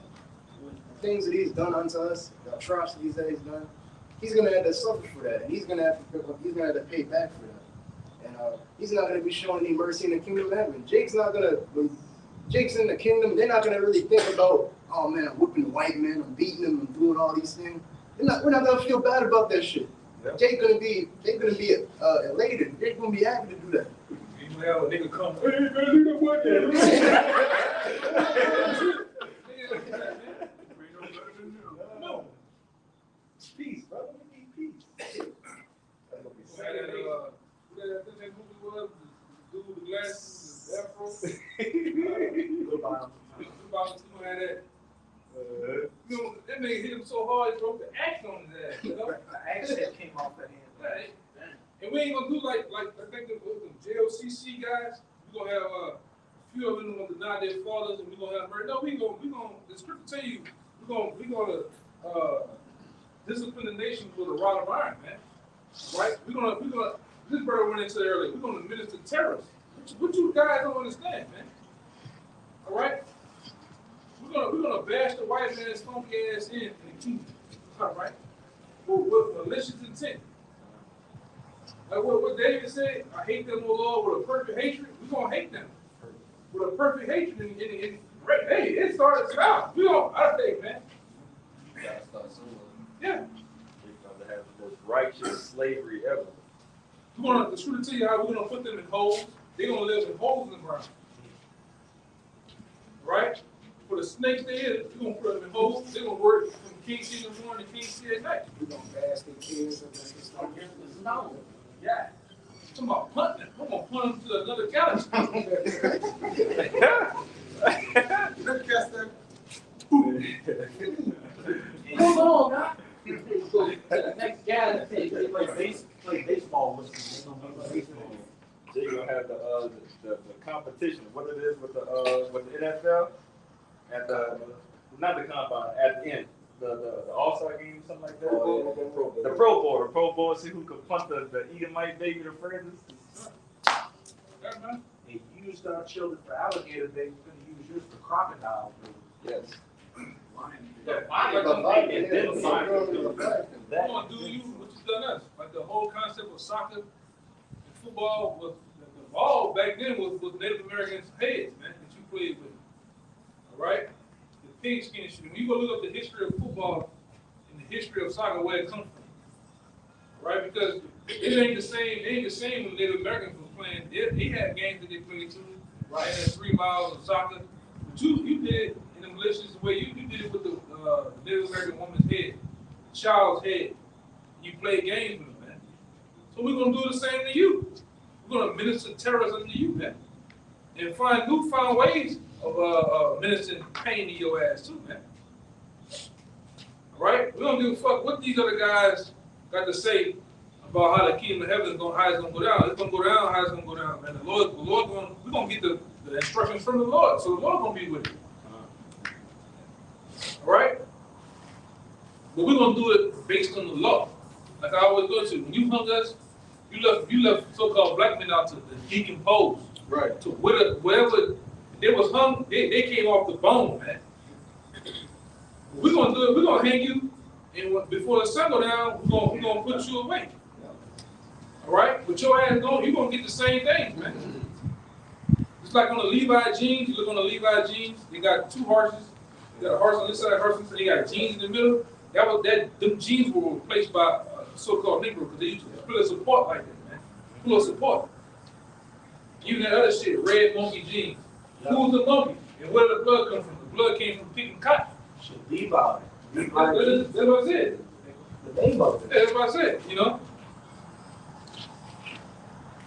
things that he's done unto us, the atrocities that he's done, he's gonna have to suffer for that, and he's gonna have to pay back for that. And he's not gonna be showing any mercy in the kingdom of heaven. When Jake's in the kingdom, they're not gonna really think about, oh man, I'm whipping the white man, I'm beating him, I'm doing all these things. We're not gonna feel bad about that shit. Yeah. They're gonna be elated. They're gonna be happy to do that. Well, a nigga come, hey man, nigga, what the No. Peace, brother. We need peace. That movie was, the dude with the glasses, the afro. Goodbye. Had that. You know, that nigga hit him so hard, he broke the axe on his ass. You know? The axe head came off the hand. And we ain't gonna do like I think the JOCC guys. We gonna have a few of them gonna deny their fathers, and we gonna have murder. No, we gonna. The scripture tell you we gonna discipline the nation with a rod of iron, man. Right? We gonna. This brother went into it earlier. We're gonna minister terrorists. What you guys don't understand, man. All right? We're gonna bash the white man's funky ass in the kingdom. All right? With malicious intent. Like what David said, I hate them, O Lord, with a perfect hatred. We're going to hate them. With a perfect hatred. Hey, it started out. We don't, I think, man. You gotta start somewhere. Yeah. We're going to have the most righteous slavery ever. The scripture tell you how we're going to put them in holes. They're going to live in holes in the ground. Right? For the snakes they is, we're going to put them in holes. They're going to work from king see in the morning to king see at night. We're going to bask their kids and let's start getting this knowledge. Yeah. Talking about punting. I'm going to punt them to another galaxy. Hold on, now. The next galaxy, they play baseball with them. Baseball. So you're gonna have the competition. What it is with the NFL at the not the combine at the end. The All-Star game, something like that. The Pro Bowl. See who could punt the Edomite baby to Francis. They used our children for alligator babies. We're going to use yours for crocodile babies. Yes. We're going to do you what you've done us. Like the whole concept of soccer and football was the ball back then was Native Americans' heads, man, that you played with. All right? The pigskin shit. When you go look up the history of football and the history of soccer, where it comes from. All right? Because it ain't the same when Native Americans was playing. They had games that they played too. Right? And 3 miles of soccer. But you did in the malicious way. You did it with the Native American woman's head, the child's head. You play games with them, man. So we're gonna do the same to you. We're gonna minister terrorism to you, man, and find newfound ways of ministering pain in your ass too, man. All right? We don't give a fuck what these other guys got to say about how the kingdom of heaven is going, how it's going to go down. It's going to go down, how it's going to go down, man. The Lord we're going to get the instructions from the Lord. So the Lord going to be with it. All right? But we're going to do it based on the law. Like I always go to, when you hung us, you left so-called black men out to the decompose. Right. To whatever they was hung, they came off the bone, man. We're gonna do it. We're gonna hang you, and before the sun go down, we're gonna put you away. All right, but your ass you're gonna get the same thing, man. It's like on the Levi jeans. You look on the Levi jeans. They got two horses. They got a horse on this side, a horse on this side. They got jeans in the middle. Them jeans were replaced by so-called Negro because they used to put a support like that, man. Put a support. Even that other shit, red monkey jeans. Who's the monkey? And where did the blood come from? The blood came from picking cotton. Levi. That's what I said. The name of it. That's what I said, you know.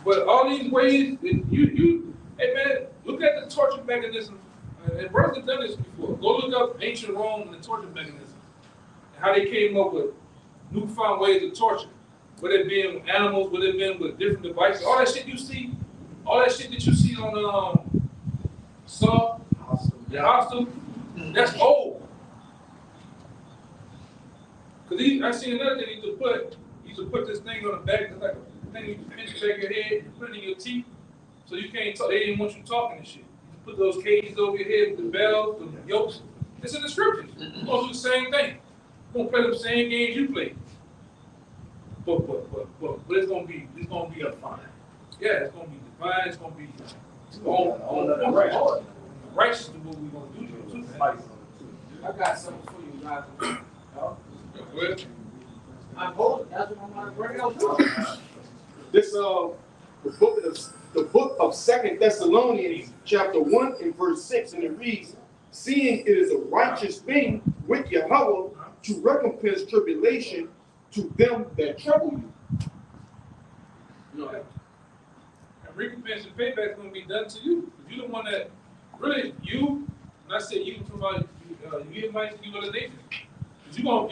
But all these ways, hey man, look at the torture mechanism. And brothers have done this before. Go look up ancient Rome and the torture mechanism. And how they came up with newfound ways of torture. Whether it been with animals, whether it been with different devices. All that shit you see, all that shit that you see on Saw, the hostel, that's old. Cause I seen another thing he used to put this thing on the back, it's like a thing you pinch the back of your head, you put it in your teeth, so you can't talk. They didn't want you talking and shit. You put those cages over your head with the bells, the yokes. It's in the scriptures. We're gonna do the same thing. We're gonna play the same games you play. But it's gonna be a fine. Yeah, it's gonna be divine. It's gonna be on righteous to what we're gonna do to it too, man. I got something for you, Jonathan. Well, I'm bold. That's what I'm gonna bring out. This the book of 2 Thessalonians, chapter 1 and verse 6, and it reads, "Seeing it is a righteous thing with Yahweh to recompense tribulation to them that trouble you." you know, and recompense and payback is gonna be done to you. If you're the one that really when I say you, from you invite you other nations. Cause you gonna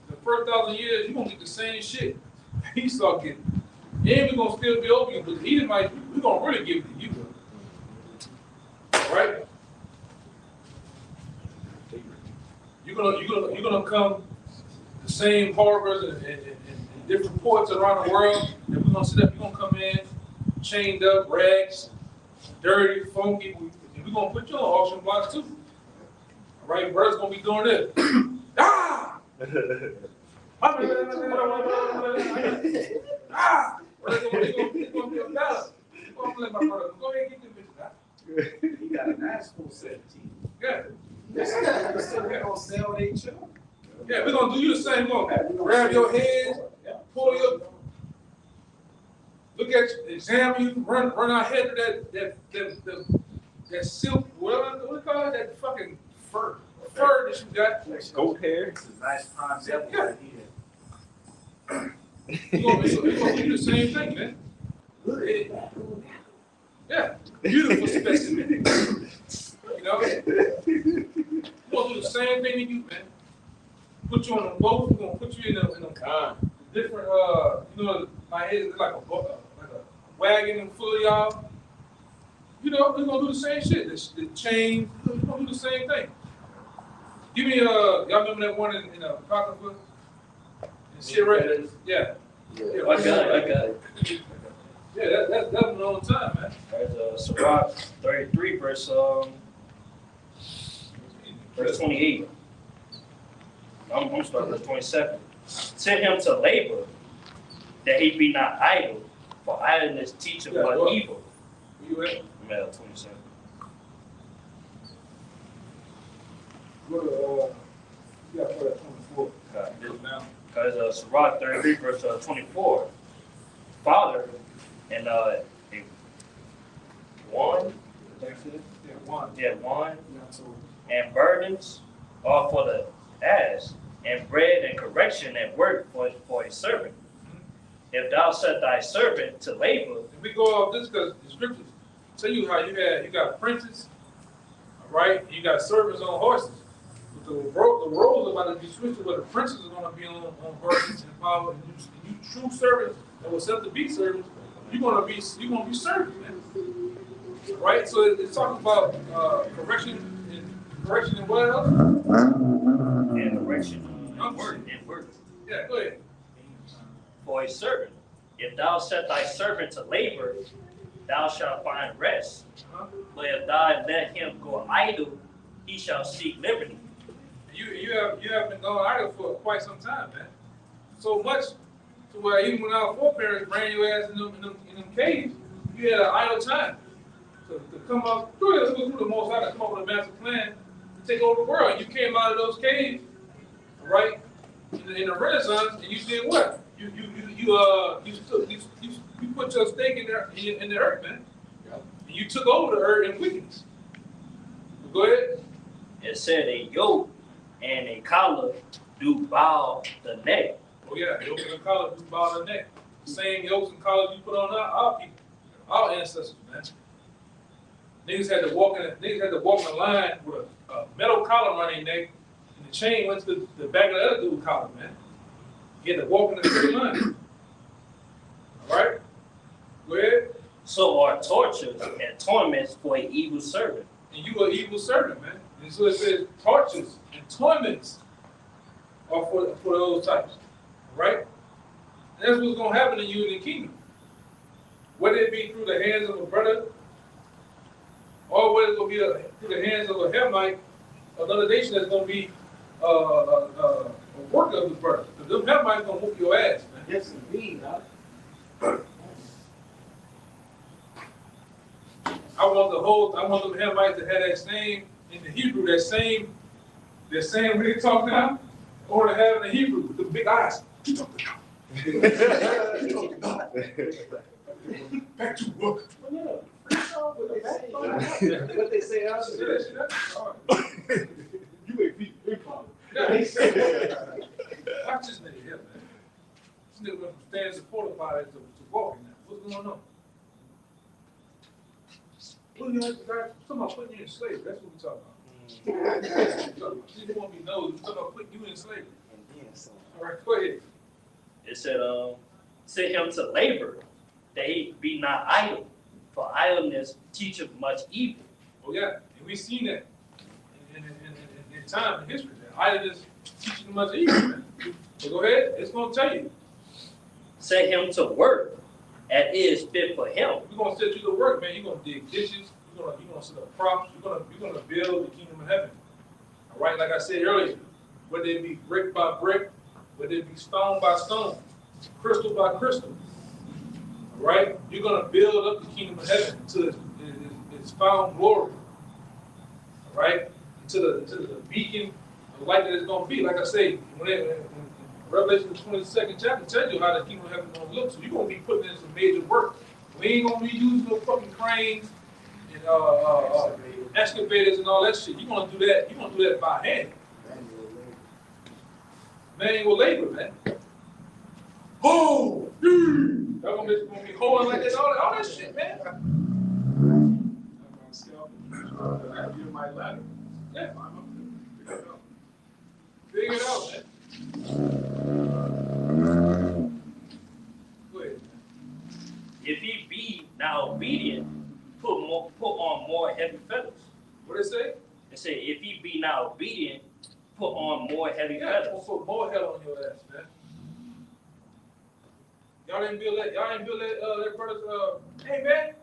the first 1,000 years you're gonna get the same shit he start getting. And we're gonna still be over you, but the Edomites, we're gonna really give it to you. All right? You're gonna come the same harbors and different ports around the world, and we're gonna sit up, you're gonna come in, chained up, rags, dirty, funky, and we're gonna put you on auction blocks too. All right, brothers gonna be doing this. Ah! Ah! It's gonna be a battle. I'm gonna let my brother go ahead and get them bitches. He got a nice full set of teeth. Yeah. We're gonna sell their children. Yeah, we're gonna do you the same. We're gonna grab your hands, pull your, look at you, examine you, run our head to that silk, what do you call it? That fucking fur that you got. Goat hair. It's a nice concept right here. We're gonna do the same thing, man. Yeah, beautiful specimen. You know, we're gonna do the same thing to you, man. Put you on a boat. We're gonna put you in a different. You know, my head is like a wagon full of y'all. You know, we're gonna do the same shit. The chain. We're gonna do the same thing. Give me y'all remember that one in Apocrypha? Shit right there. Yeah. I got it. Yeah, that was a long time, man. There's Sirach 33, verse 28. I'm starting verse 27. Send him to labor, that he be not idle, for idleness teacheth but evil. Where you at? I'm at 27. You got to put that 24. Now. Because Sirach 33, verse 24. Father, and one, and burdens are for the ass, and bread and correction and work for a servant. If thou set thy servant to labor. If we go off this, because the scriptures tell you how you got princes, all right? You got servants on horses. But the roles are about to be switched to where the princes are going to be on horses and power. And you true servants that will set to be servants, you're gonna be servants, man. Right? So it's talking about correction and what else? And correction and word. Yeah, go ahead. For a servant, if thou set thy servant to labor, thou shalt find rest. But if thou let him go idle, he shall seek liberty. You have been going idle for quite some time, man. So much to where even when our foreparents ran your ass in them caves, you had an idle time to come up through the Most High to come up with a master plan to take over the world. You came out of those caves, right? In the Renaissance, and you did what? You put your stake in the earth, man. And you took over the earth in wickedness. Go ahead. It said a yoke and a collar do bow the neck. Oh yeah, yoke and collar do bow the neck. The same yokes and collars you put on our people, our ancestors, man. Niggas had to walk in the line with a metal collar around their neck, and the chain went to the back of the other dude's collar, man. You had to walk in the straight line. All right? Go ahead. So are tortures and torments for an evil servant. And you are an evil servant, man. And so it says tortures and torments are for those types. Right? And that's what's going to happen to you in the kingdom. Whether it be through the hands of a brother, or whether it's going to be through the hands of a Hamite, another nation that's going to be a worker of his brother. Because them Hamites going to whoop your ass, man. Yes, indeed. I want them Hamites to have that same, in the Hebrew, that same when they talk now, or to have in the Hebrew, with the big eyes. You talk to God. You talk to God. Back to work. What they say out there. You make people big problem. Watch this nigga here, man. This nigga went from standing supported by to walking now. What's going on? Talking about putting you in slavery. That's what we're talking about. You don't want me to know. We're talking about putting you in slavery. All right, go ahead. It said, set him to labor, that he be not idle, for idleness teacheth much evil. Oh yeah, and we've seen that in time, in history. That idleness teaches much evil, man. So go ahead, it's going to tell you. Set him to work, that is fit for him. We're going to set you to work, man. You're going to dig ditches. You're going to set up props. You're going to build the kingdom of heaven. All right, like I said earlier, whether it be brick by brick, whether it be stone by stone, crystal by crystal. All right, you're going to build up the kingdom of heaven until it's found glory. All right, until the beacon of light that it's going to be. Like I say, when Revelation 22nd chapter tells you how the kingdom of heaven is going to look. So you're going to be putting in some major work. We ain't going to be using no fucking cranes and excavators and all that shit. You're going to do that. You're going to do that by hand. Manual labor, man. Oh, y'all gonna be holding like this, all that shit, man. You my ladder. Yeah, figure it out, man. Go ahead. If he be now obedient, put on more heavy feathers. What it say? It say, if he be now obedient, put on more heavy feathers. Yeah, put more hell on your ass, man. Y'all didn't build that brother's, hey man,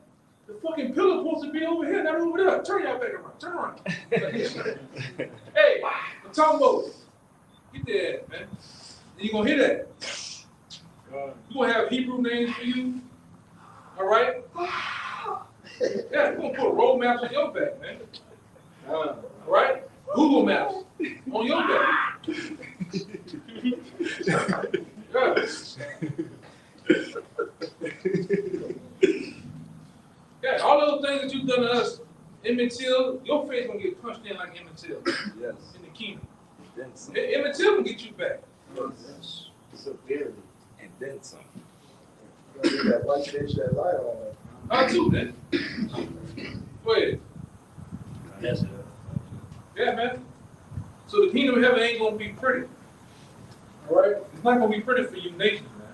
the fucking pillar supposed to be over here, not over there. Turn y'all back around, turn around. Hey, I'm talking about, get there, man. And you gonna hear that. You gonna have Hebrew names for you, all right? Yeah, you're gonna put road maps on your back, man. All right? Google Maps on your back. Yeah, all those things that you've done to us, Emmett Till, your face gonna get punched in like Emmett Till. Yes. In the kingdom. Emmett Till can get you back. Yes. Severely. And then some. That white fish, that light on. How too, man? Go ahead. That's it. Yeah, man. So the kingdom of heaven ain't gonna be pretty. All right? It's not gonna be pretty for you nations, man.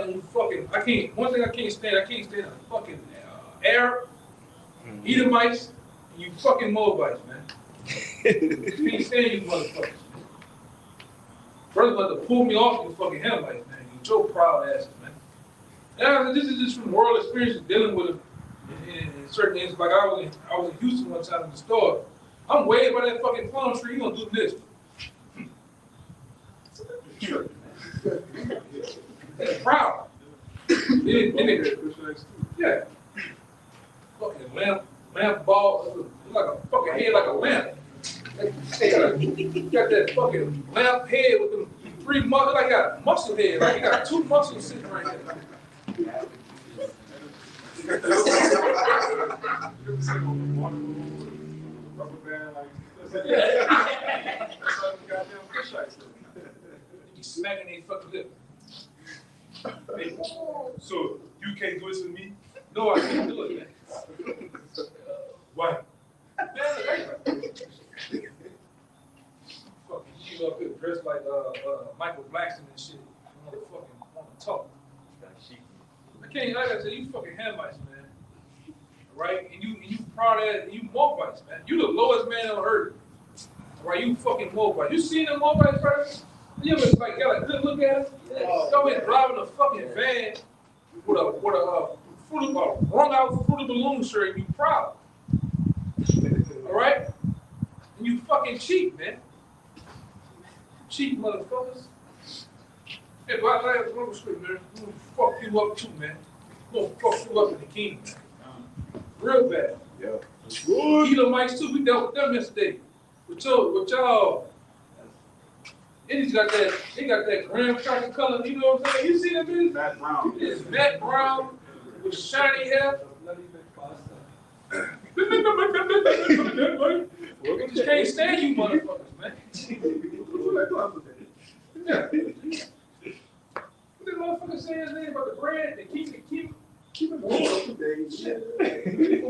You fucking, one thing I can't stand a fucking Arab, Edomites, and you fucking Moabites, man. Can't stand you motherfuckers. Brother about to pull me off you fucking Hamites, man. You so proud asses, man. Now, this is just from world experience dealing with them in certain things. Like I was in Houston one time in the store. I'm way by that fucking palm tree. You gonna do this? They're proud. Yeah. Fucking lamp ball, like a fucking head like a lamp. They got that fucking lamp head with them 3 muscles. Like got a muscle head. Like you got 2 muscles sitting right here. You smacking their fucking lip. So you can't do this to me? No, I can't do it, man. Why? Fucking you up here dressed like Michael Blackson and shit. You motherfucking want to talk. I can't, like I said, you fucking Hamites, man. Right? And you proud of that, you Moabites, man. You the lowest man on earth. Right? You fucking Moabites. You seen them Moabites, brother? You ever like got a good look at them? Y'all been driving a fucking van with a wrung out Fruit of the Loom shirt, and you proud. All right? And you fucking cheap, man. Cheap motherfuckers. Hey, but I like the script, man. I'm gonna fuck you up too, man. I'm gonna fuck you up in the kingdom, man. Real bad. Yeah. Edomites too, we dealt with them yesterday. With y'all. And he got that graham cracker color, you know what I'm saying? You see that bitch? Matt Brown. It's Matt Brown with shiny hair. We just can't stand you motherfuckers, man. Yeah. What that motherfucker say his name about the bread? They keep it warm.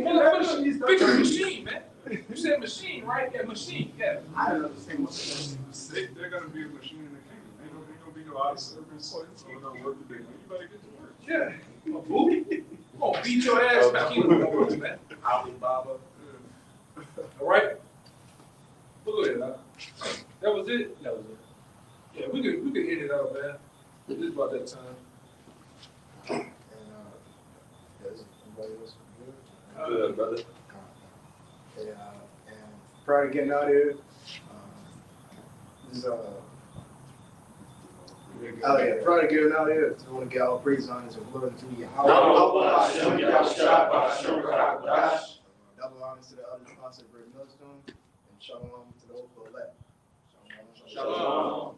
Motherfucker, fix the machine, man. You said machine, right? Yeah, machine, yeah. I don't understand what's they're gonna be a machine in the kingdom. Ain't gonna be no out of service. So it's gonna work today. You better get to work. Yeah. Booty. I'm gonna beat your ass in the kingdom, man. Alibaba. All right? Look at that. That was it? That was it. Yeah, we could end it out, man. This is about that time. And does everybody else good? Good, brother. Okay, and prior to getting out of here, prior to getting out of here, I want to get all praise on his glory to Yahweh. Double honors to the other sponsor, Great Millstone, and shalom to the whole elect. Shalom.